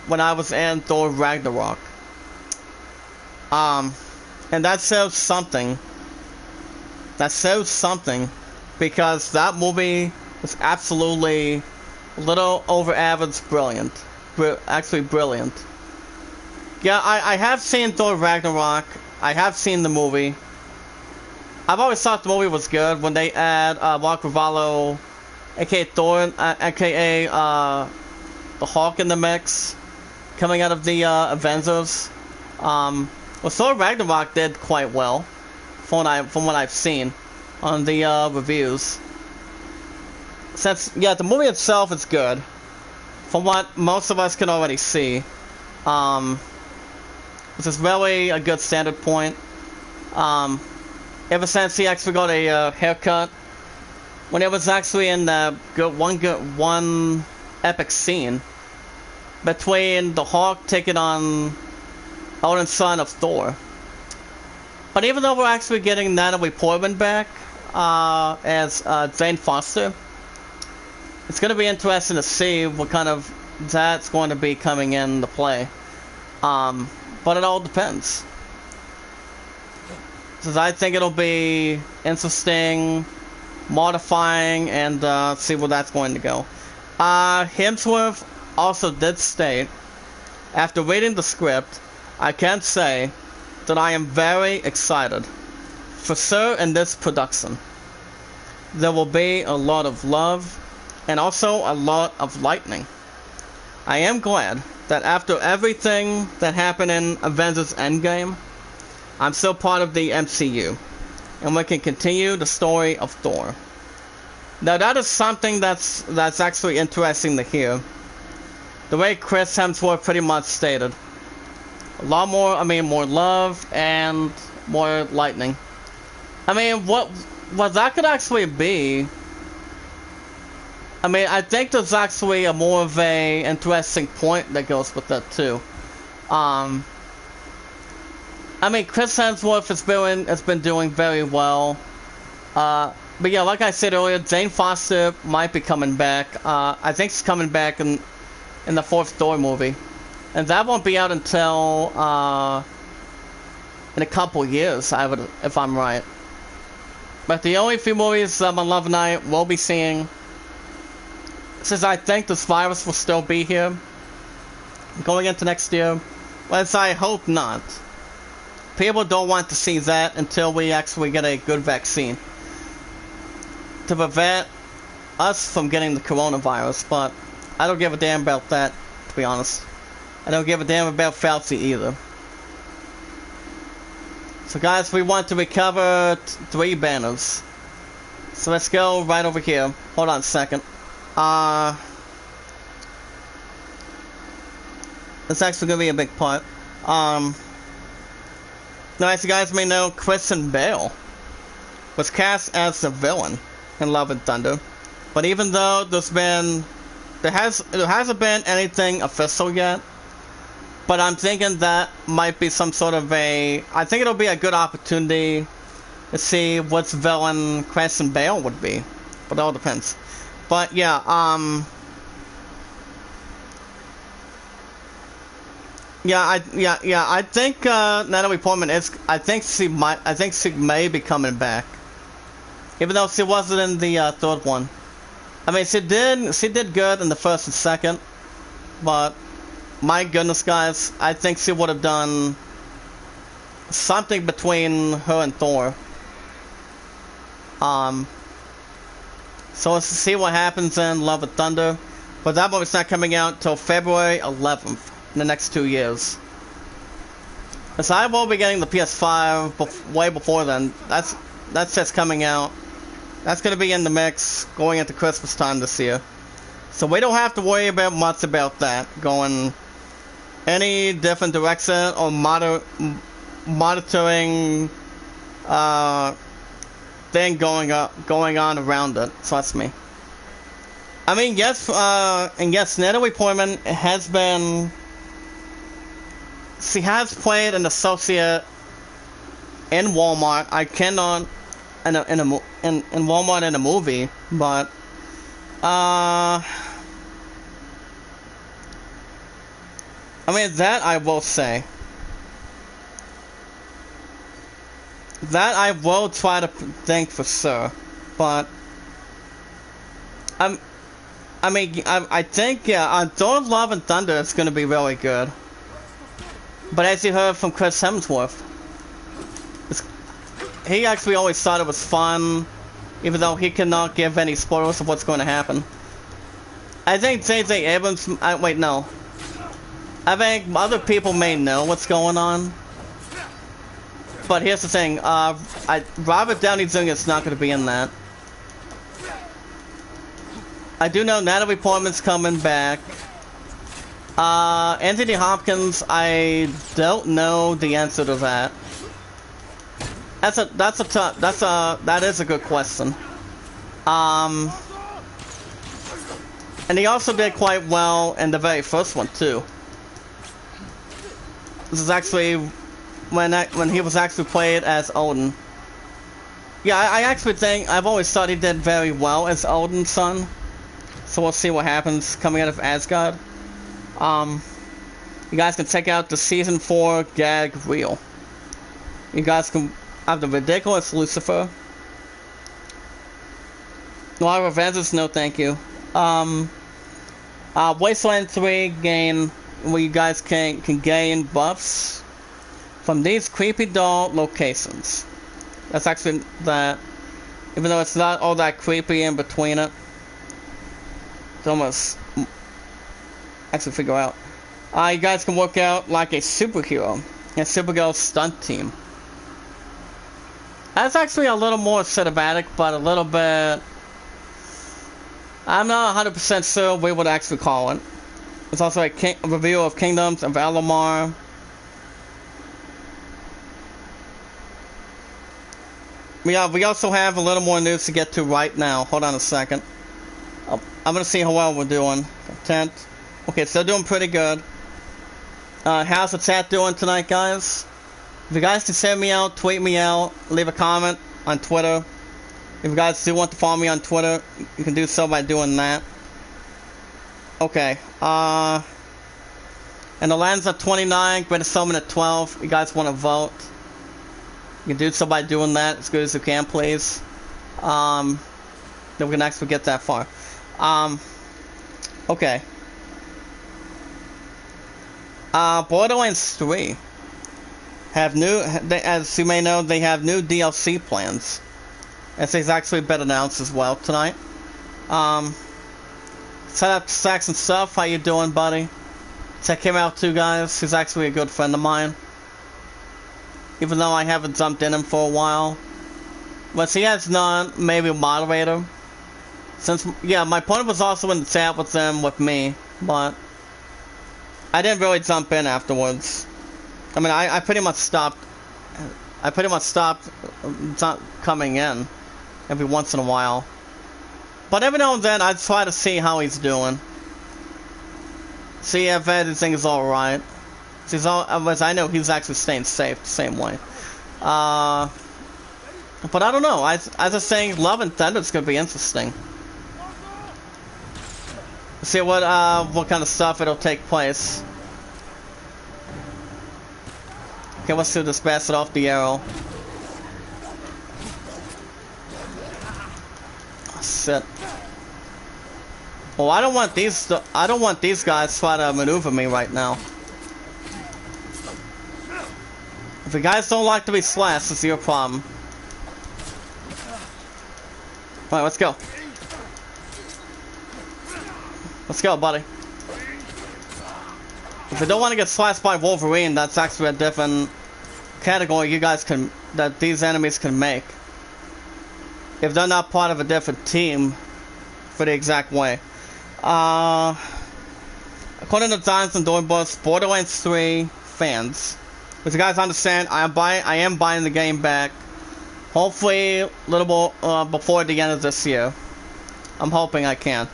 when I was in Thor Ragnarok. And that says something. That says something because that movie was absolutely a little over average brilliant. Actually brilliant. Yeah, I have seen Thor Ragnarok. I have seen the movie. I've always thought the movie was good when they add Mark Ruffalo, aka Thor, aka the Hawk in the mix, coming out of the Avengers. Well, Thor Ragnarok did quite well, from what I've seen on the reviews. Since the movie itself is good, from what most of us can already see. This is really a good standard point. Ever since he actually got a haircut, when it was actually in the one epic scene between the Hawk taking on Odin's son of Thor. But even though we're actually getting Natalie Portman back as Jane Foster, it's going to be interesting to see what kind of that's going to be coming into play. But it all depends. Because I think it'll be interesting, modifying, and see where that's going to go. Hemsworth also did state, after reading the script, I can say that I am very excited. For sure in this production, there will be a lot of love and also a lot of lightning. I am glad that after everything that happened in Avengers Endgame, I'm still part of the MCU, and we can continue the story of Thor. Now that is something that's actually interesting to hear. The way Chris Hemsworth pretty much stated. A lot more, more love and more lightning. What that could actually be, I think there's actually a more of a interesting point that goes with that too. Chris Hemsworth has been doing very well. But yeah, like I said earlier, Jane Foster might be coming back. I think she's coming back in the fourth Thor movie. And that won't be out until in a couple years, if I'm right. But the only few movies on Love and I will be seeing, since I think this virus will still be here going into next year, but I hope not. People don't want to see that until we actually get a good vaccine to prevent us from getting the coronavirus, but I don't give a damn about that, to be honest. I don't give a damn about Fauci either. So guys, we want to recover 3 banners. So let's go right over here. Hold on a second. That's actually going to be a big part. Now, as you guys may know, Christian Bale was cast as the villain in Love and Thunder. But even though there hasn't been anything official yet, but I'm thinking that might be some sort of I think it'll be a good opportunity to see what villain Christian Bale would be. But it all depends. But yeah, I think Natalie Portman I think she may be coming back, even though she wasn't in the third one. She did good in the first and second, but my goodness, guys, I think she would have done something between her and Thor. So let's see what happens in Love and Thunder, but that movie's not coming out until February 11th. In the next 2 years. So I will be getting the PS5 way before then. That's just coming out. That's going to be in the mix going into Christmas time this year. So we don't have to worry about much about that going any different direction or monitoring thing going on around it. Trust me. Yes, and yes, Natalie Portman has been. She has played an associate in Walmart. I cannot in Walmart in a movie, but that I will say. That I will try to think for sure, but I think, yeah, on Dawn of Love and Thunder it's gonna be really good. But as you heard from Chris Hemsworth, he actually always thought it was fun, even though he cannot give any spoilers of what's going to happen. I think J.J. Abrams, wait, no. I think other people may know what's going on. But here's the thing, Robert Downey Jr. is not going to be in that. I do know Natalie Portman's coming back. Anthony Hopkins, I don't know the answer to that. That is a good question. And he also did quite well in the very first one too. This is actually when he was actually played as Odin. Yeah, I actually think I've always thought he did very well as Odin's son. So we'll see what happens coming out of Asgard. You guys can check out the season 4 gag reel. You guys can have the ridiculous Lucifer. Noir Avengers, no thank you. Wasteland 3 gain, where you guys can gain buffs from these creepy doll locations. That's actually that, even though it's not all that creepy in between it. It's almost actually figure out. You guys can work out like a superhero, a Supergirl stunt team. That's actually a little more cinematic, but a little bit. I'm not 100% sure we would actually call it. It's also a review of Kingdoms of Elamar. We also have a little more news to get to right now. Hold on a second. I'm gonna see how well we're doing. Content. Okay, still doing pretty good. How's the chat doing tonight, guys? If you guys can send me out, tweet me out, leave a comment on Twitter. If you guys do want to follow me on Twitter, you can do so by doing that. Okay. And the land's at 29, greatest summon at 12. You guys want to vote? You can do so by doing that as good as you can, please. Then we can actually get that far. Okay. Borderlands 3 have new, as you may know, they have new DLC plans. As it's actually been announced as well tonight. Set up Saxon Stuff, how you doing, buddy? Check him out too, guys. He's actually a good friend of mine. Even though I haven't jumped in him for a while. But he has none, maybe a moderator. Since, yeah, my opponent was also in the chat with them, with me, but I didn't really jump in afterwards. I mean, I pretty much stopped. I pretty much stopped coming in every once in a while. But every now and then, I try to see how he's doing. See if everything is alright. As I know he's actually staying safe the same way. But I don't know. I just saying Love and Thunder is going to be interesting. See what kind of stuff it'll take place. Okay, let's do this bastard off the arrow. Oh, shit. Well, I don't want these guys to try to maneuver me right now. If you guys don't like to be slashed, it's your problem. Alright, let's go. Let's go, buddy. If you don't want to get slashed by Wolverine, that's actually a different category you guys can, that these enemies can make. If they're not part of a different team for the exact way. According to Jonathan Dornbus, Borderlands 3 fans, as you guys understand, I am buying the game back. Hopefully, a little more before the end of this year. I'm hoping I can.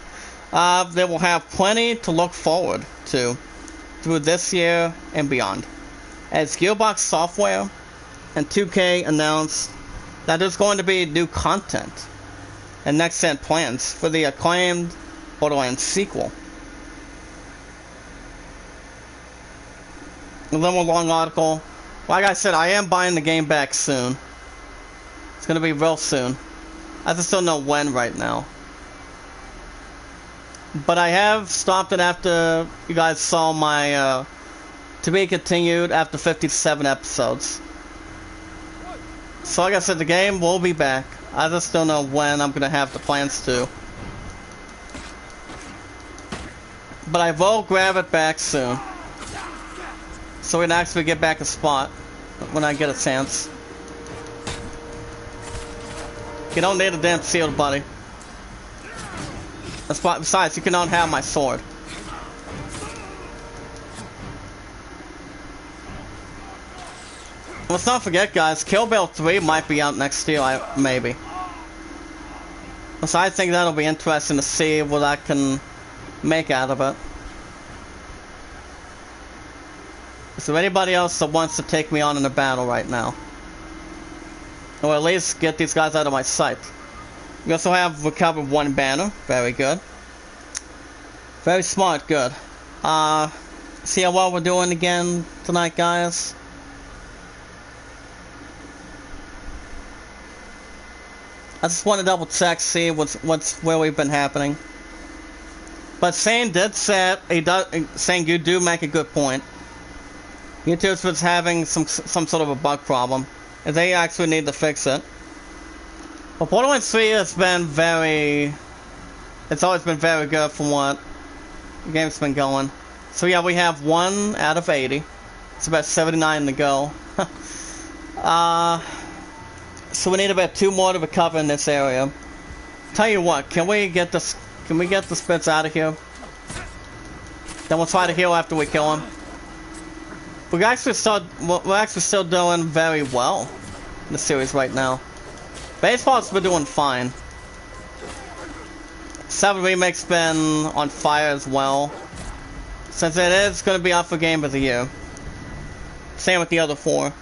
They will have plenty to look forward to through this year and beyond. As Gearbox Software and 2K announced that there's going to be new content and next-gen plans for the acclaimed Borderlands sequel. A little more long article. Like I said, I am buying the game back soon. It's gonna be real soon. I just don't know when right now. But I have stopped it after you guys saw my to be continued after 57 episodes. So like I said, the game will be back. I just don't know when I'm gonna have the plans to. But I will grab it back soon. So we can actually get back a spot when I get a chance. You don't need a damn shield, buddy. Besides, you cannot have my sword. Let's not forget, guys, Kill Bill 3 might be out next year, maybe. So I think that'll be interesting to see what I can make out of it. Is there anybody else that wants to take me on in a battle right now? Or at least get these guys out of my sight. We also have recovered one banner. Very good. Very smart, good. See how well we're doing again tonight, guys? I just want to double check, see where we've been happening. But Shane did say saying you do make a good point. YouTube was having some sort of a bug problem, and they actually need to fix it. But Borderlands 3 has been it's always been very good from what the game's been going. So yeah, we have 1 out of 80. It's about 79 to go. So we need about 2 more to recover in this area. Tell you what, can we get the spits out of here? Then we'll try to heal after we kill him. We're actually still doing very well in the series right now. Baseball's been doing fine. 7 Remake's been on fire as well, since it is going to be up for Game of the Year. Same with the other 4.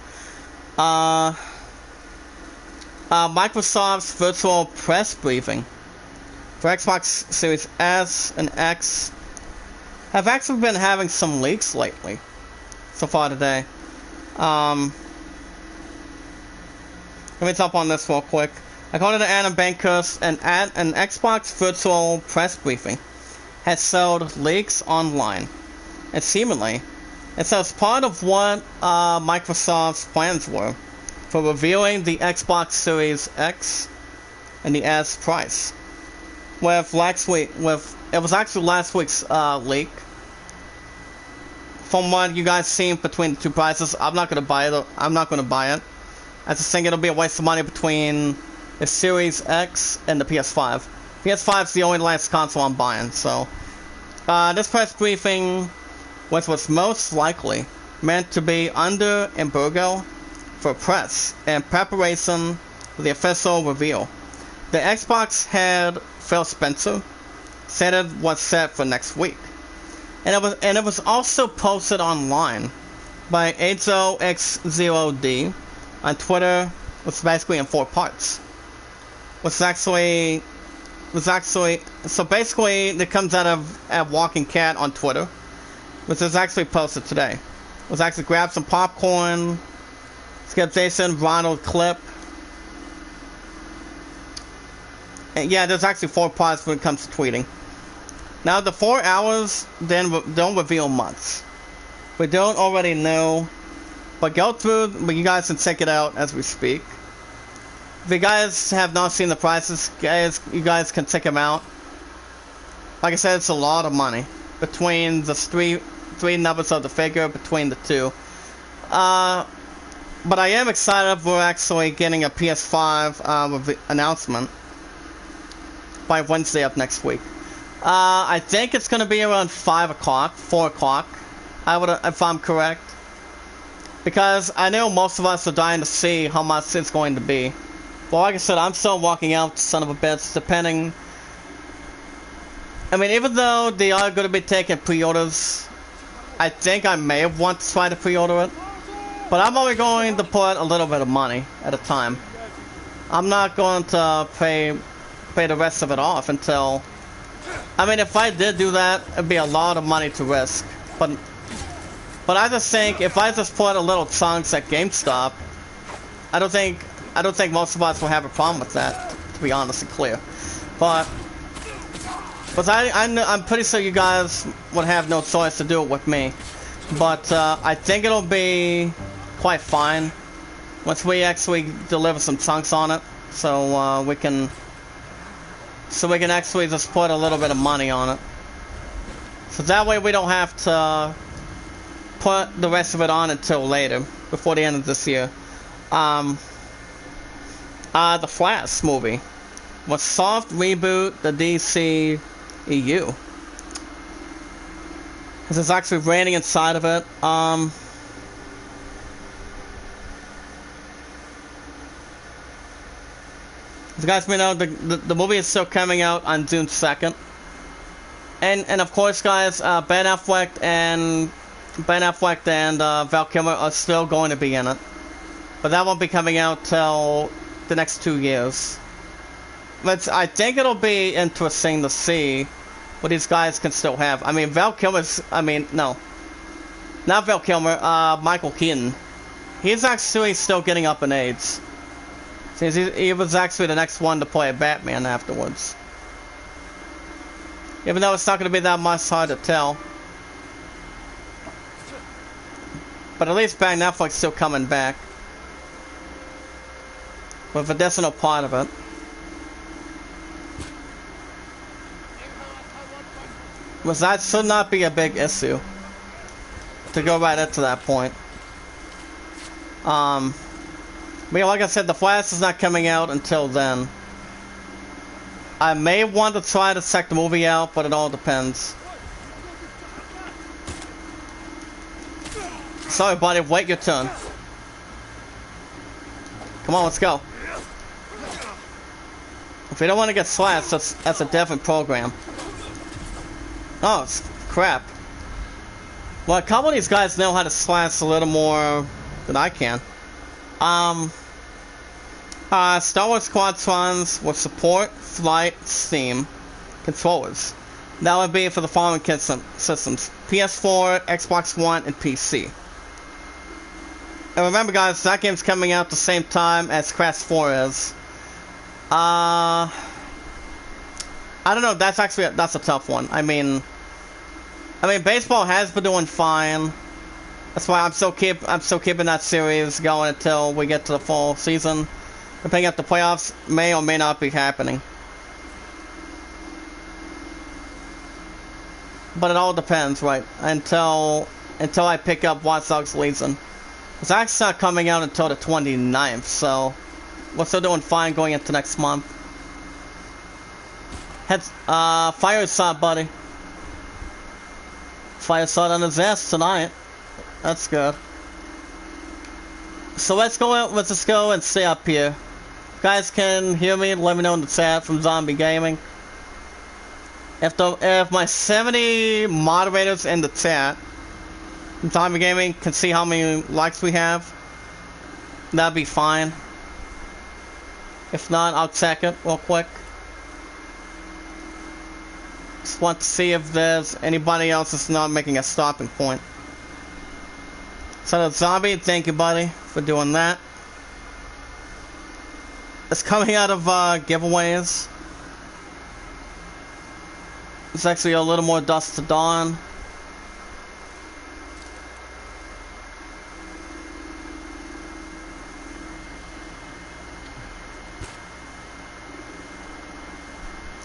Microsoft's virtual press briefing for Xbox Series S and X have actually been having some leaks lately. So far today. Let me top on this real quick. According to Anna Bankus, an Xbox virtual press briefing has showed leaks online. And seemingly, it says part of what Microsoft's plans were for revealing the Xbox Series X and the S price. It was actually last week's leak. From what you guys seen between the 2 prices, I'm not gonna buy it. I just think it'll be a waste of money between the Series X and the PS5. PS5's the only last console I'm buying, so this press briefing was most likely meant to be under embargo for press in preparation for the official reveal. The Xbox head Phil Spencer said it was set for next week. And it was also posted online by HOX0D on Twitter, which is basically in 4 parts. So basically it comes out of Walking Cat on Twitter, which is actually posted today. Let's actually grab some popcorn, skip Jason Ronald clip. And yeah, there's actually 4 parts when it comes to tweeting. Now the 4 hours don't reveal much. We don't already know, but go through, but you guys can check it out as we speak. If you guys have not seen the prices, you guys can check them out. Like I said, it's a lot of money between the three numbers of the figure between the 2. But I am excited we're actually getting a PS5 announcement by Wednesday of next week. I think it's going to be around 5 o'clock, 4 o'clock, if I'm correct. Because I know most of us are dying to see how much it's going to be. But like I said, I'm still walking out, son of a bitch, depending. I mean, even though they are going to be taking pre-orders, I think I may have wanted to try to pre-order it. But I'm only going to put a little bit of money at a time. I'm not going to pay the rest of it off until... I mean, if I did do that, it'd be a lot of money to risk. But I just think if I just put a little chunks at GameStop, I don't think most of us will have a problem with that, to be honest and clear. But But I'm pretty sure you guys would have no choice to do it with me. But I think it'll be quite fine once we actually deliver some chunks on it, so we can actually just put a little bit of money on it. So that way we don't have to put the rest of it on until later, before the end of this year. The Flash movie was soft reboot the DC EU. This is actually raining inside of it. As you guys may know, the movie is still coming out on June 2nd. And of course, guys, Ben Affleck and Val Kilmer are still going to be in it. But that won't be coming out till the next 2 years. But I think it'll be interesting to see what these guys can still have. I mean, no. Not Val Kilmer, Michael Keaton. He's actually still getting up in age. Since he was actually the next one to play Batman afterwards. Even though it's not going to be that much hard to tell. But at least Ben Affleck's still coming back. With a additional part of it. But that should not be a big issue. To go right into that point. But yeah, like I said, The Flash is not coming out until then. I may want to try to check the movie out, but it all depends. Sorry, buddy, wait your turn. Come on, let's go. If you don't want to get slashed, that's a different program. Oh, crap. Well, a couple of these guys know how to slash a little more than I can. Star Wars Quadrans with support, flight, Steam, controllers. That would be for the following systems: PS4, Xbox One, and PC. And remember, guys, that game's coming out the same time as Crash 4 is. I don't know. That's a tough one. I mean, baseball has been doing fine. That's why I'm still keeping that series going until we get to the fall season. Depending if the playoffs may or may not be happening. But it all depends, right? Until I pick up Watch Dogs Legion. It's actually not coming out until the 29th, so we're still doing fine going into next month. Fire shot, buddy. Fire shot on his ass tonight. That's good. So let's go and stay up here. You guys can hear me, let me know in the chat from Zombie Gaming. If my 70 moderators in the chat from Zombie Gaming can see how many likes we have, that'd be fine. If not, I'll check it real quick. Just want to see if there's anybody else that's not making a stopping point. So the Zombie, thank you, buddy, for doing that. It's coming out of giveaways. It's actually a little more Dusk to Dawn.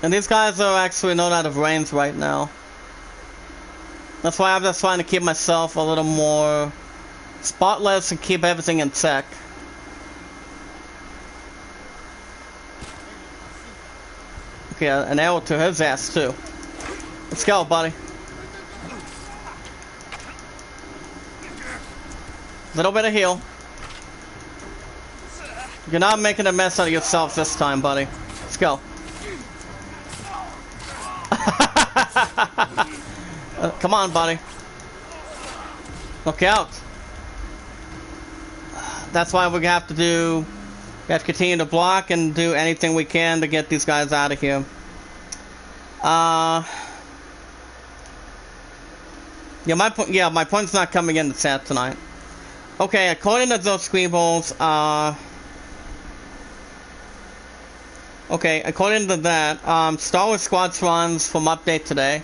And these guys are actually not out of range right now. That's why I'm just trying to keep myself a little more spotless and keep everything in check. Okay, an arrow to his ass too. Let's go, buddy. Little bit of heal. You're not making a mess out of yourself this time, buddy. Let's go. Come on, buddy. Look out. That's why we have to continue to block and do anything we can to get these guys out of here. My point's not coming in the chat tonight. Okay, according to those scribbles, Okay, according to that, Star Wars Squadrons from update today.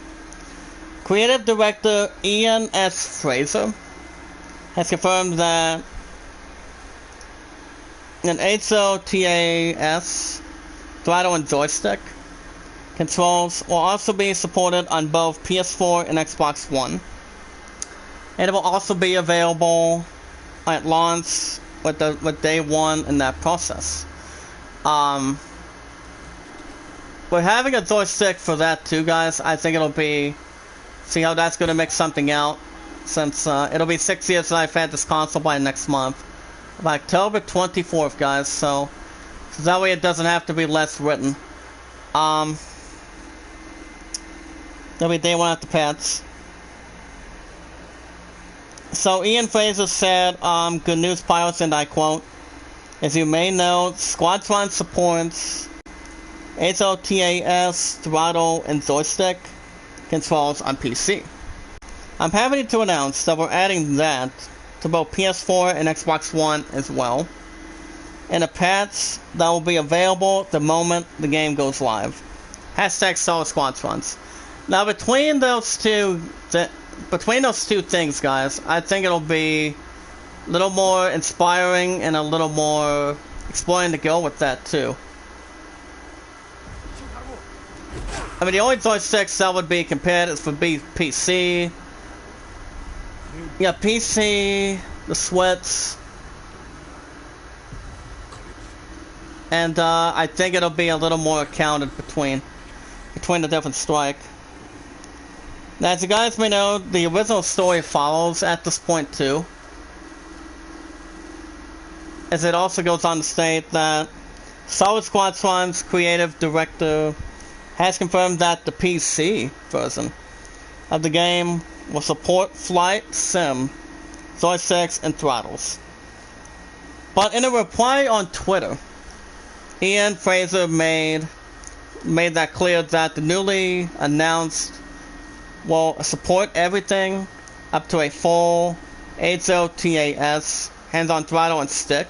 Creative director Ian S. Fraser has confirmed that an HOTAS throttle and joystick controls will also be supported on both PS4 and Xbox One. And it will also be available at launch with day one in that process. We're having a joystick for that too, guys. I think it'll be... See how that's going to make something out. Since it'll be 6 years that I've had this console by next month. By October 24th, guys. So that way it doesn't have to be less written. That'll be day one at the patch. So Ian Fraser said, good news, pilots, and I quote, "As you may know, Squadron supports HOTAS throttle and joystick controls on PC. I'm happy to announce that we're adding that to both PS4 and Xbox One as well, in a patch that will be available the moment the game goes live. Hashtag Star Wars Squadrons." Now between those two things, guys, I think it'll be a little more inspiring and a little more exploring to go with that too. I mean, the only joysticks that would be compared is for PC. Yeah, PC, the Switch, and I think it'll be a little more accounted between the different strike. Now, as you guys may know, the original story follows at this point too, as it also goes on to state that Star Wars Squadron's creative director has confirmed that the PC version of the game will support flight sim, joysticks, and throttles. But in a reply on Twitter, Ian Fraser made that clear that the newly announced will support everything up to a full HOTAS hands-on throttle and stick,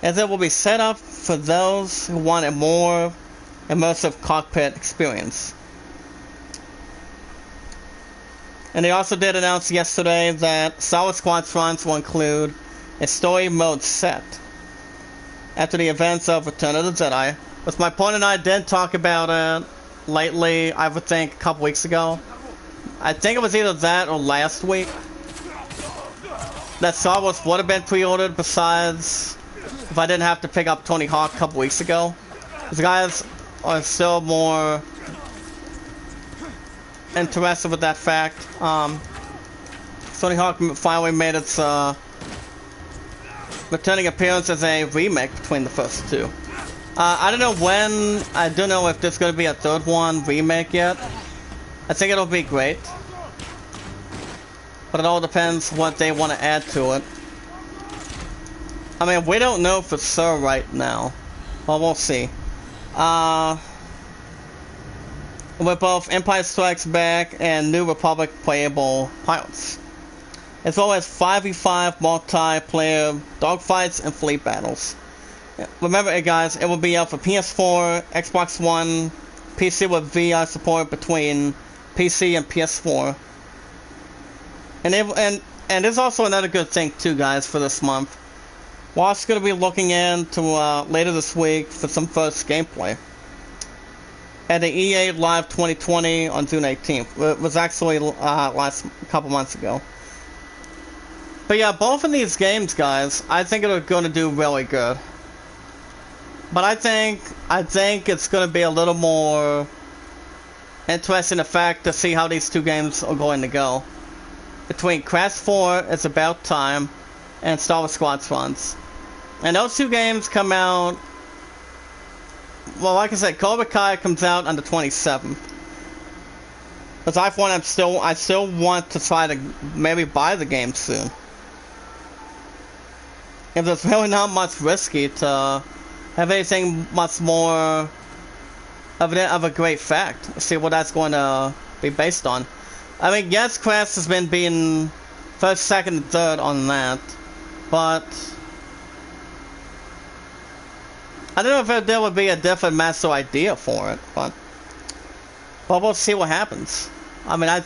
as it will be set up for those who want a more immersive cockpit experience. And they also did announce yesterday that Star Wars Squadrons will include a story mode set after the events of Return of the Jedi, which my opponent and I did talk about it lately, I would think a couple weeks ago. I think it was either that or last week that Star Wars would have been pre-ordered, besides if I didn't have to pick up Tony Hawk a couple weeks ago. Because guys are still more interested with that fact. Tony Hawk finally made its returning appearance as a remake between the first two. I don't know when. I don't know if there's going to be a third one remake yet. I think it'll be great, but it all depends what they want to add to it. I mean, we don't know for sure right now. Well, we'll see. With both Empire Strikes Back and New Republic playable pilots, as well as 5v5 multiplayer dogfights and fleet battles. Remember, guys, it will be out for PS4, Xbox One, PC with VR support between PC and PS4. And there's also another good thing too, guys, for this month. We're also going to be looking into later this week for some first gameplay at the EA Live 2020 on June 18th. It was actually last couple months ago. But yeah, both of these games, guys, I think are going to do really good. But I think it's going to be a little more interesting, the fact to see how these two games are going to go. Between Crash 4, It's About Time, and Star Wars Squadrons. And those two games come out... Well, like I said, Cobra Kai comes out on the 27th. Because I still want to try to maybe buy the game soon. If there's really not much risky to have anything much more of a great fact. Let's see what that's going to be based on. I mean, yes, Crash has been being first, second, and third on that, but I don't know if there would be a different master idea for it, but we'll see what happens. I mean, I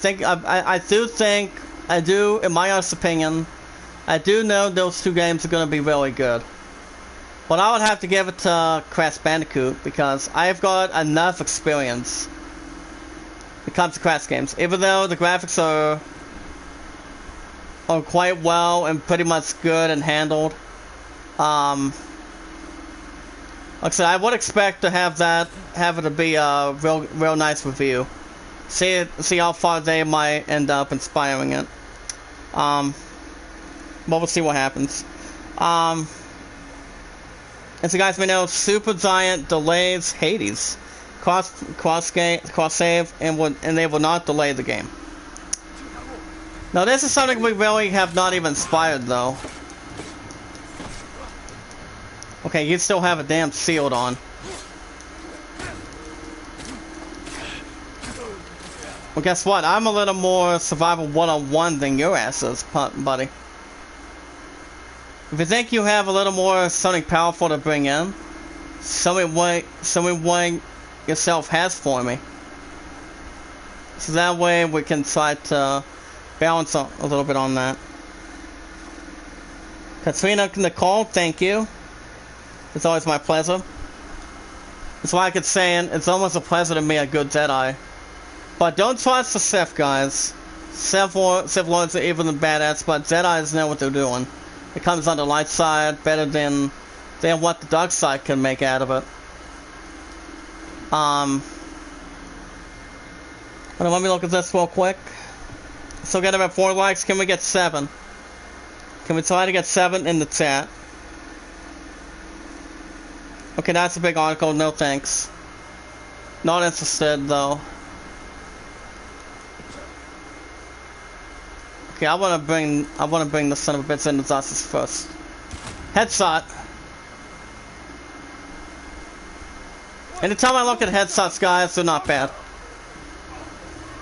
do, in my honest opinion, I do know those two games are going to be really good. But I would have to give it to Crash Bandicoot because I've got enough experience when it comes to Crash games. Even though the graphics are quite well and pretty much good and handled. Like I said, I would expect to have it to be a real nice review. See how far they might end up inspiring it. But we'll see what happens. And so guys, we know Super Giant delays Hades. Cross save and they will not delay the game. Now this is something we really have not even inspired though. Okay, you still have a damn shield on. Well, guess what? I'm a little more survival one-on-one than your ass is, buddy. If you think you have a little more something powerful to bring in, show me what yourself has for me. So that way we can try to balance a little bit on that. Katrina Nicole, thank you. It's always my pleasure. That's why I could say it's almost a pleasure to meet a good Jedi. But don't trust the Sith, guys. Sith Lords are even the badass, but Jedis know what they're doing. It comes on the light side better than what the dark side can make out of it. Let me look at this real quick. Still got about 4 likes. Can we get 7? Can we try to get 7 in the chat? Okay, that's a big article. No thanks. Not interested though. Okay, I wanna bring the son of a bitch into justice first. Headshot. Anytime I look at headshots, guys, they're not bad.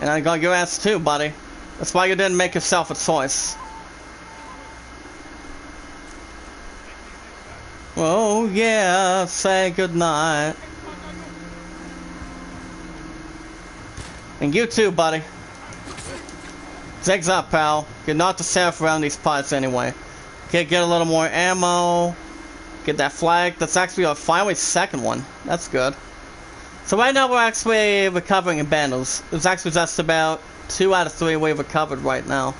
And I got your ass too, buddy. That's why you didn't make yourself a choice. Oh yeah, say goodnight. And you too, buddy. Zigs up, pal. You're not the safe around these parts anyway. Okay, get a little more ammo. Get that flag. That's actually our finally second one. That's good. So right now we're actually recovering in bundles. It's actually just about 2 out of 3 we've recovered right now.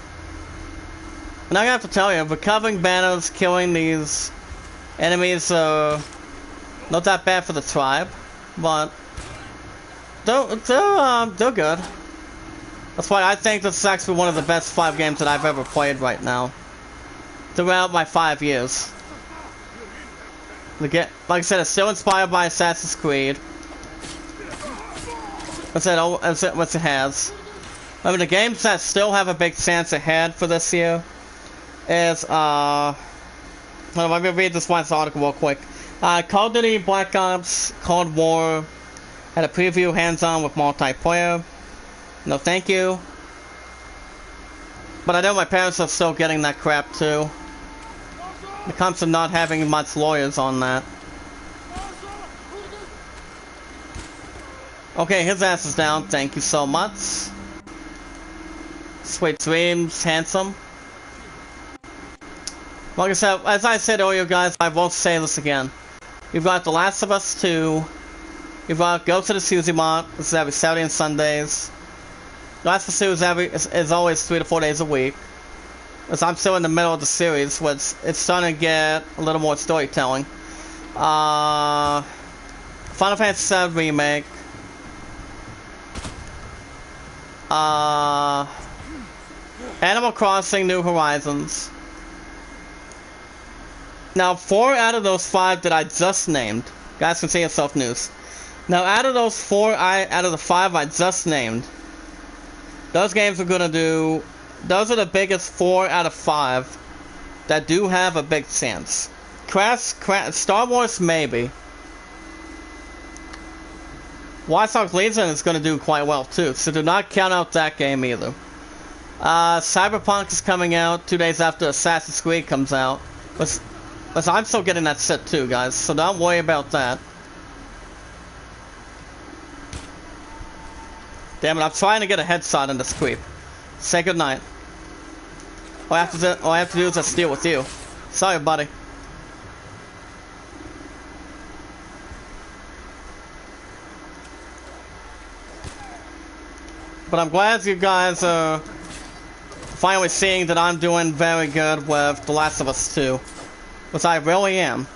And I have to tell you, recovering banners, killing these enemies are not that bad for the tribe, but they're good. That's why I think this is actually one of the best 5 games that I've ever played right now. Throughout my 5 years. Like I said, it's still inspired by Assassin's Creed. Which it has. I mean, the games that still have a big chance ahead for this year is, let me read this one article real quick. Call of Duty Black Ops Cold War had a preview hands-on with multiplayer. No thank you. But I know my parents are still getting that crap too. When it comes to not having much lawyers on that. Okay, his ass is down. Thank you so much. Sweet dreams, handsome. Like I said, as I said earlier, guys, I won't say this again. You've got The Last of Us 2. You've got Go to the Tsushima. This is every Saturday and Sundays. Last of Us 2 is always 3 to 4 days a week. As I'm still in the middle of the series, which it's starting to get a little more storytelling. Final Fantasy VII Remake. Animal Crossing New Horizons. Now, 4 out of those 5 that I just named, guys can see yourself news. Now, out of those 4, out of the 5 I just named, those games are gonna do. Those are the biggest 4 out of 5 that do have a big chance. Star Wars maybe. Watch Dogs Legion is gonna do quite well too, so do not count out that game either. Cyberpunk is coming out 2 days after Assassin's Creed comes out. But I'm still getting that set too, guys, so don't worry about that. Damn it, I'm trying to get a headshot in this creep. Say goodnight. All I have to do is just deal with you. Sorry, buddy. But I'm glad you guys are finally seeing that I'm doing very good with The Last of Us 2. Which I really am.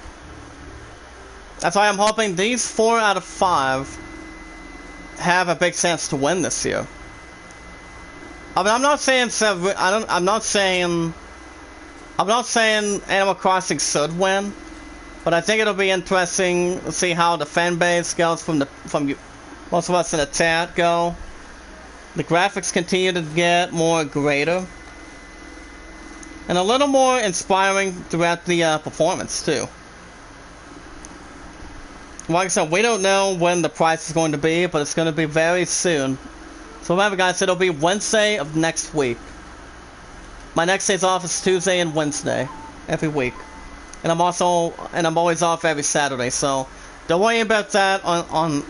That's why I'm hoping these 4 out of 5 have a big chance to win this year. I mean, I'm not saying Animal Crossing should win, but I think it'll be interesting to see how the fan base goes from most of us in the chat go. The graphics continue to get more greater. And a little more inspiring throughout the performance, too. Like I said, we don't know when the price is going to be, but it's going to be very soon. So remember, guys, it'll be Wednesday of next week. My next day's off is Tuesday and Wednesday, every week. And I'm always off every Saturday, so don't worry about that on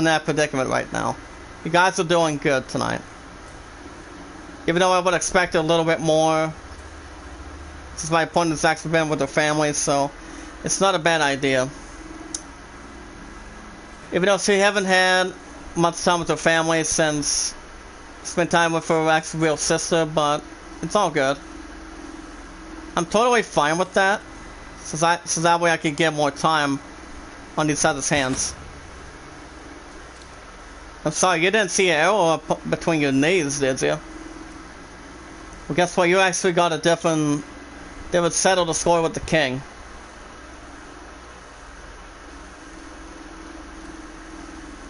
that predicament right now. You guys are doing good tonight. Even though I would expect a little bit more, since my opponent's actually been with their families, so it's not a bad idea. Even though she haven't had much time with her family since spent time with her actual real sister, but it's all good. I'm totally fine with that, so that way I can get more time on each other's hands. I'm sorry, you didn't see an arrow between your knees, did you? Well, guess what? You actually got a different settle the score with the king.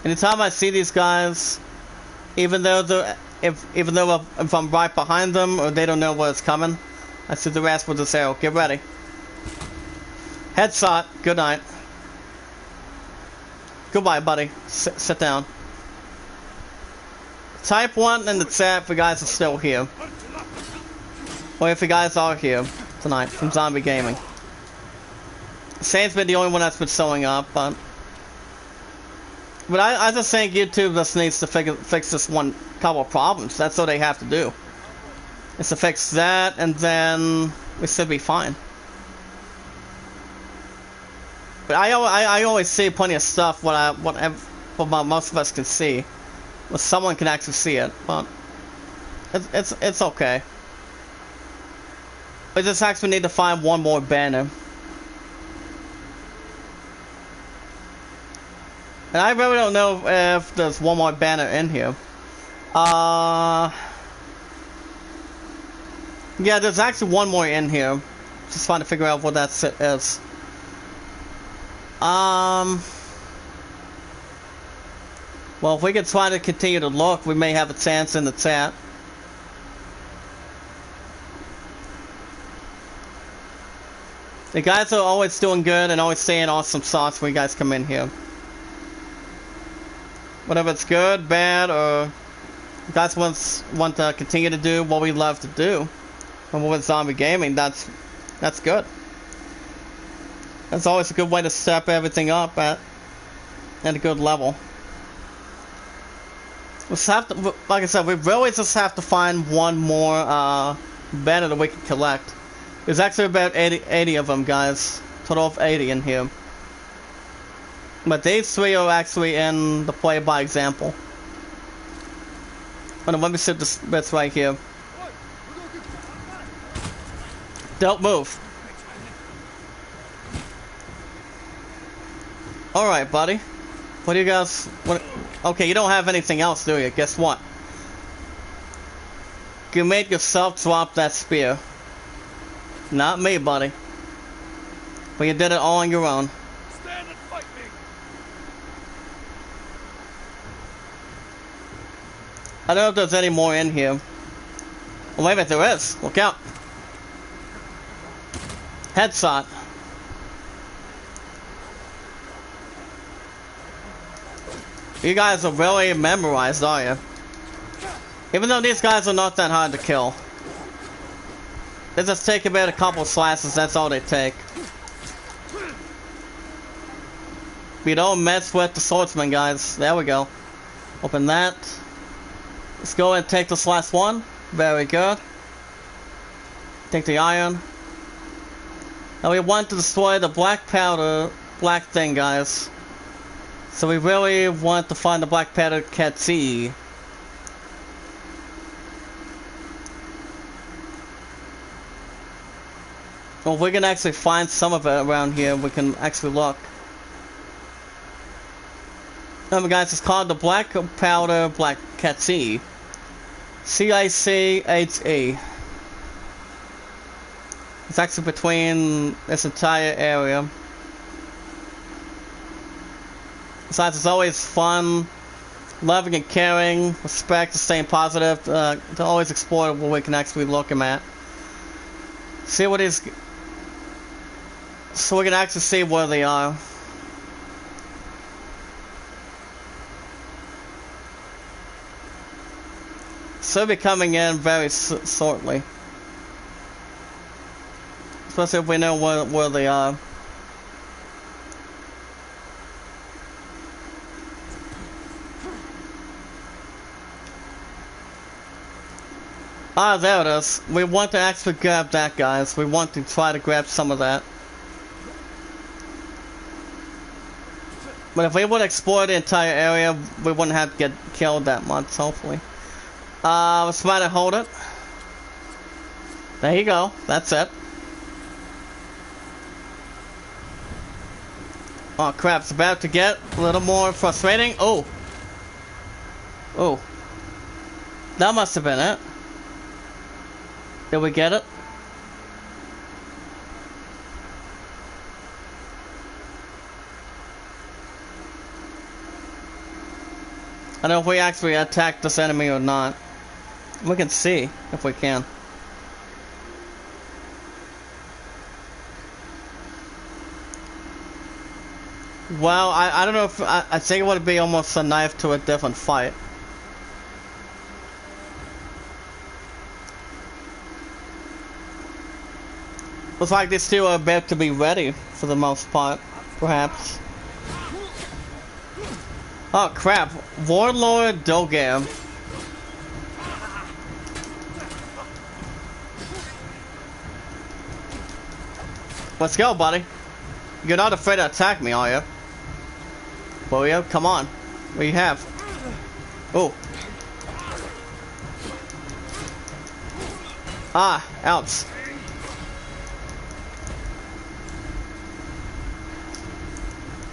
Anytime I see these guys, even though if I'm right behind them or they don't know what's coming, I see the rest with this arrow. Get ready. Headshot. Good night. Goodbye, buddy. Sit down. Type 1 in the chat if you guys are still here. Or if you guys are here tonight from Zombie Gaming. Shane's been the only one that's been showing up, but I just think YouTube just needs to fix this one couple of problems. That's all they have to do. Is to fix that, and then we should be fine. But I always see plenty of stuff what most of us can see. Well, someone can actually see it, but it's okay. We just actually need to find one more banner. And I really don't know if there's one more banner in here. Yeah, there's actually one more in here. Just trying to figure out what that is. Well, if we can try to continue to look, we may have a chance in the chat. The guys are always doing good and always saying awesome sauce when you guys come in here. Whatever it's good, bad, or you guys want to continue to do what we love to do, and with Zombie Gaming, that's good. That's always a good way to step everything up at a good level. We just have to, like I said, we really just have to find one more banner that we can collect. There's actually about 80 of them, guys. Total of 80 in here. But these 3 are actually in the play by example. Hold on, let me set this bits right here. Don't move. Alright, buddy. What do you guys... Okay, you don't have anything else, do you? Guess what? You made yourself drop that spear. Not me, buddy. But you did it all on your own. Stand and fight me. I don't know if there's any more in here. Oh, wait a minute, there is. Look out. Headshot. You guys are really memorized, are you? Even though these guys are not that hard to kill. They just take about a couple slices, that's all they take. We don't mess with the swordsman, guys. There we go. Open that. Let's go and take this last one. Very good. Take the iron. Now we want to destroy the black powder, black thing, guys. So we really want to find the black powder Katsi. Well, we can actually find some of it around here. We can actually look. Remember, guys, it's called the black powder black Katsi. C-I-C-H-E. It's actually between this entire area. Besides, it's always fun, loving and caring, respect, staying positive, to always explore what we can actually look at. See what is, so we can actually see where they are. So be coming in very shortly. Especially if we know where they are. Ah, there it is. We want to actually grab that, guys. We want to try to grab some of that. But if we would explore the entire area, we wouldn't have to get killed that much, hopefully. Let's try to hold it. There you go. That's it. Oh crap, it's about to get a little more frustrating. Oh. Oh. That must have been it. Did we get it? I don't know if we actually attacked this enemy or not. We can see if we can. Well, I don't know if I think it would be almost a knife to a different fight. Looks like these two are about to be ready for the most part, perhaps. Oh crap, Warlord Dogam. Let's go, buddy. You're not afraid to attack me, are you? Well, yeah, come on. What do you have? Oh. Ah, ouch.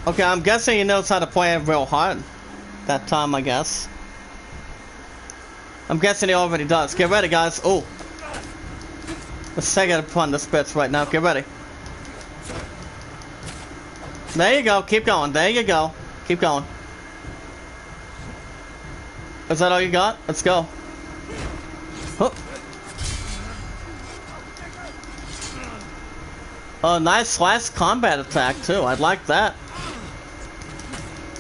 Okay, I'm guessing he knows how to play it real hard. That time, I guess. I'm guessing he already does. Get ready, guys. Oh. Let's take it upon the spits right now. Get ready. There you go. Keep going. There you go. Keep going. Is that all you got? Let's go. Oh, oh, nice last combat attack too. I like that.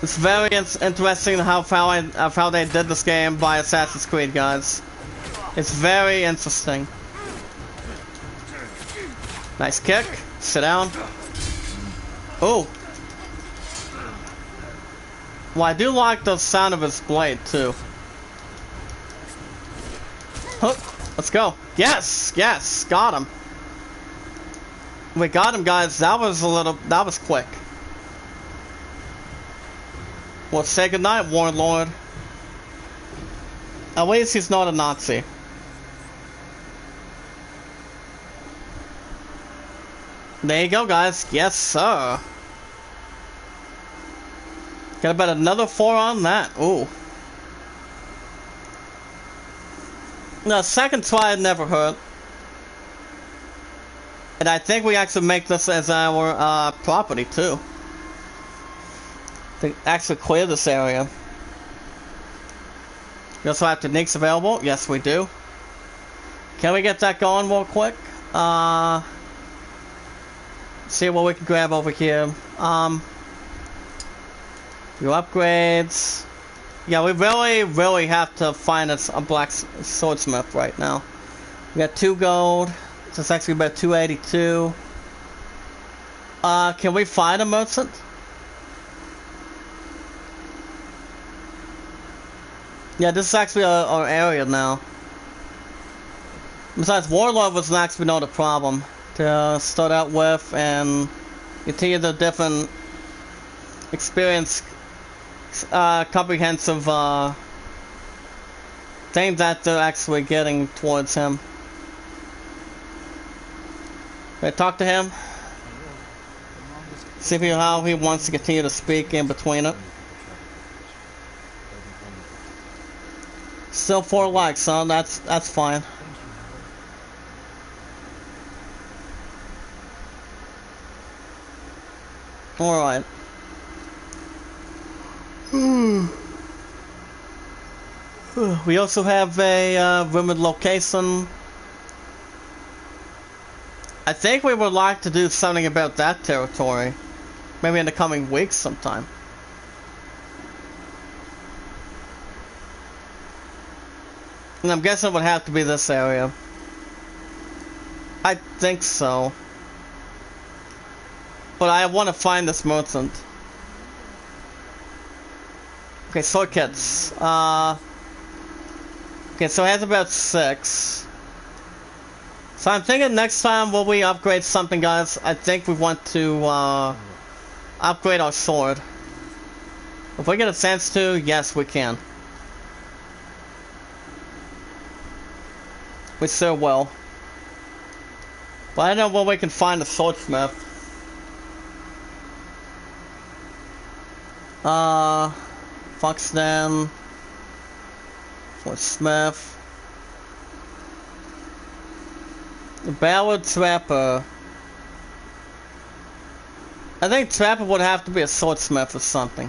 It's very interesting how they did this game by Assassin's Creed, guys. It's very interesting. Nice kick. Sit down. Oh. Well, I do like the sound of his blade too. Oh, let's go. Yes, yes, got him. We got him, guys. That was quick. Well, say goodnight, Warlord. At least he's not a Nazi. There you go, guys. Yes, sir. Got about another 4 on that. Ooh. No, second try never hurt. And I think we actually make this as our property too. To actually clear this area. We also have techniques available. Yes, we do. Can we get that going real quick? See what we can grab over here. Your upgrades. Yeah, we really have to find a black swordsmith right now. We got 2 gold. So it's actually about 282. Can we find a merchant? Yeah, this is actually our area now. Besides, Warlord was actually not a problem to start out with, and continue the different experience, comprehensive thing that they're actually getting towards him. Can I talk to him? See how he wants to continue to speak in between it. Still 4 likes, so that's fine. Alright. We also have a rumored location. I think we would like to do something about that territory. Maybe in the coming weeks sometime. And I'm guessing it would have to be this area. I think so. But I want to find this merchant. Okay, sword kits. Okay, so it has about 6. So I'm thinking next time when we upgrade something, guys, I think we want to upgrade our sword. If we get a chance to, yes, we can. We sure will. But I don't know where we can find a swordsmith. Foxden. Swordsmith. Ballad Trapper. I think Trapper would have to be a swordsmith or something.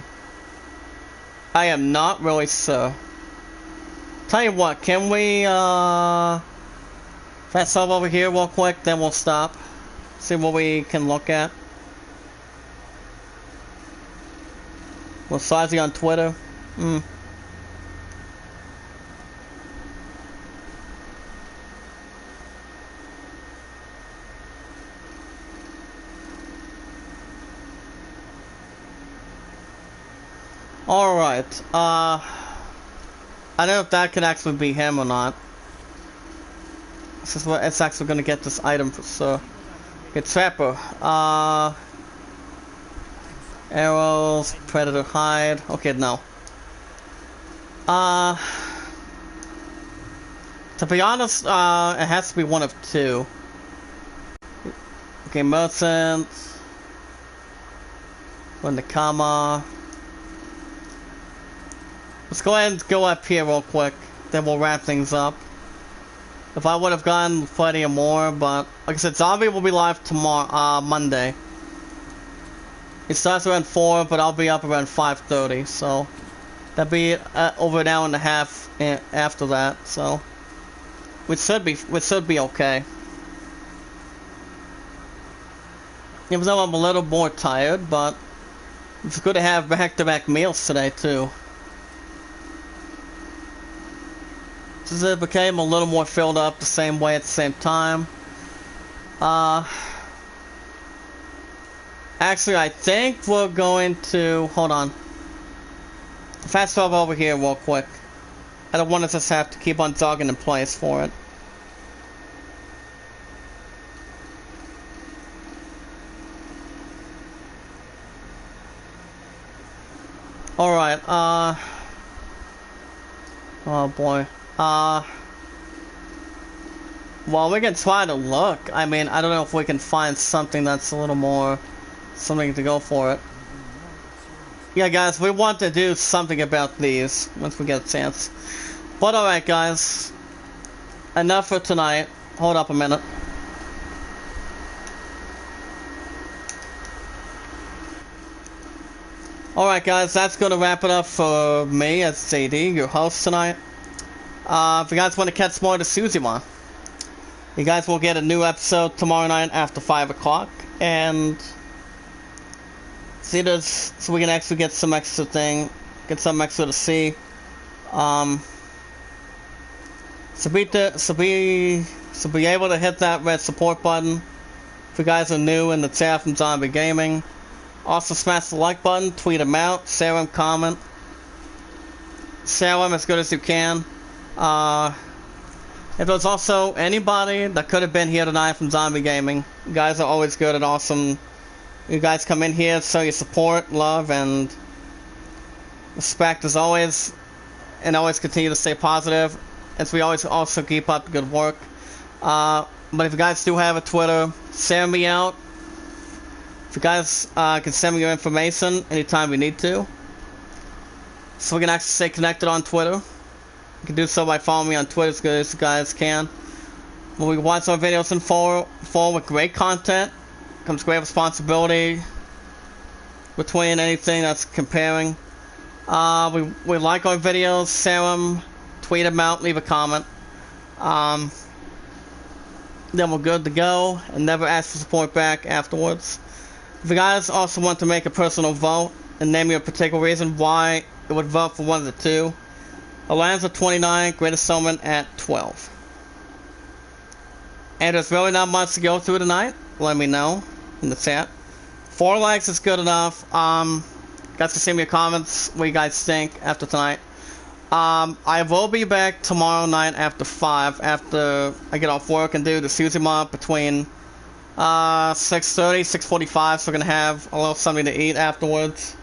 I am not really sure. Tell you what, can we fast up over here real quick, then we'll stop. See what we can look at. What size are you on Twitter? Alright, I don't know if that could actually be him or not. This is what it's actually gonna get this item for sure. Okay, Trapper. Arrows, Predator hide. Okay, no. To be honest, it has to be one of 2. Okay, Merchant. Windakama. Let's go ahead and go up here real quick, then we'll wrap things up. If I would have gotten plenty more, but like I said, Zombie will be live tomorrow, Monday. It starts around 4, but I'll be up around 5:30, so that'll be over an hour and a half after that. So we should be okay. Even though I'm a little more tired, but it's good to have back-to-back meals today too. Since it became a little more filled up the same way at the same time. Actually, I think we're going to... Hold on. Fast travel over here real quick. I don't want to just have to keep on dogging in place for it. Alright, oh boy. Well, we can try to look. I mean, I don't know if we can find something that's a little more... something to go for it. Yeah, guys, we want to do something about these once we get a chance. But alright, guys. Enough for tonight. Hold up a minute. Alright, guys, that's going to wrap it up for me as JD, your host tonight. If you guys want to catch more of the Tsushima, you guys will get a new episode tomorrow night after 5 o'clock. And... see this, so we can actually get some extra get some extra to see. So be able to hit that red support button if you guys are new in the chat from Zombie Gaming. Also smash the like button, tweet them out, share them, comment. share them as good as you can. If there's also anybody that could have been here tonight from Zombie Gaming, you guys are always good and awesome. You guys come in here, show your support, love, and respect as always, and always continue to stay positive, as we always also keep up the good work. But if you guys do have a Twitter, send me out. If you guys can send me your information anytime we need to, so we can actually stay connected on Twitter. You can do so by following me on Twitter as good as you guys can. When we watch our videos in full with great content, comes great responsibility between anything that's comparing. We like our videos, share them, tweet them out, leave a comment. Then we're good to go, and never ask for support back afterwards. If you guys also want to make a personal vote and name your particular reason why you would vote for one of the two, Alonzo 29, Greatest Summon at 12. And there's really not much to go through tonight. Let me know in the chat. 4 likes is good enough. Guys can send me your comments, what you guys think after tonight. I will be back tomorrow night after 5, after I get off work and do the Tsushima between 6:30, 6:45, so we're gonna have a little something to eat afterwards.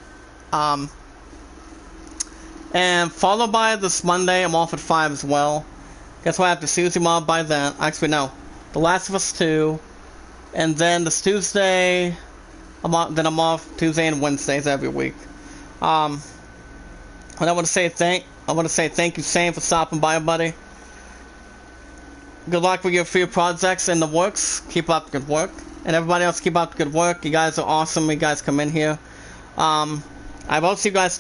And followed by this Monday, I'm off at 5 as well. Guess what, I have the Tsushima by then. Actually, no. The Last of Us 2. And then this Tuesday, I'm off Tuesday and Wednesdays every week. And I want to say thank you, Shane, for stopping by, buddy. Good luck with your few projects in the works. Keep up the good work. And everybody else, keep up the good work. You guys are awesome. You guys come in here. I will see you guys,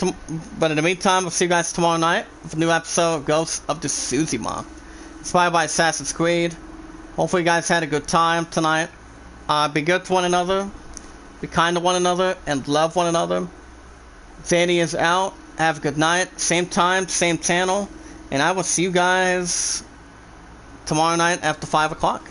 but in the meantime, I'll see you guys tomorrow night with a new episode of Ghosts of Tsushima, inspired by Assassin's Creed. Hopefully you guys had a good time tonight. Be good to one another, be kind to one another, and love one another. Zanny is out. Have a good night. Same time, same channel. And I will see you guys tomorrow night after 5 o'clock.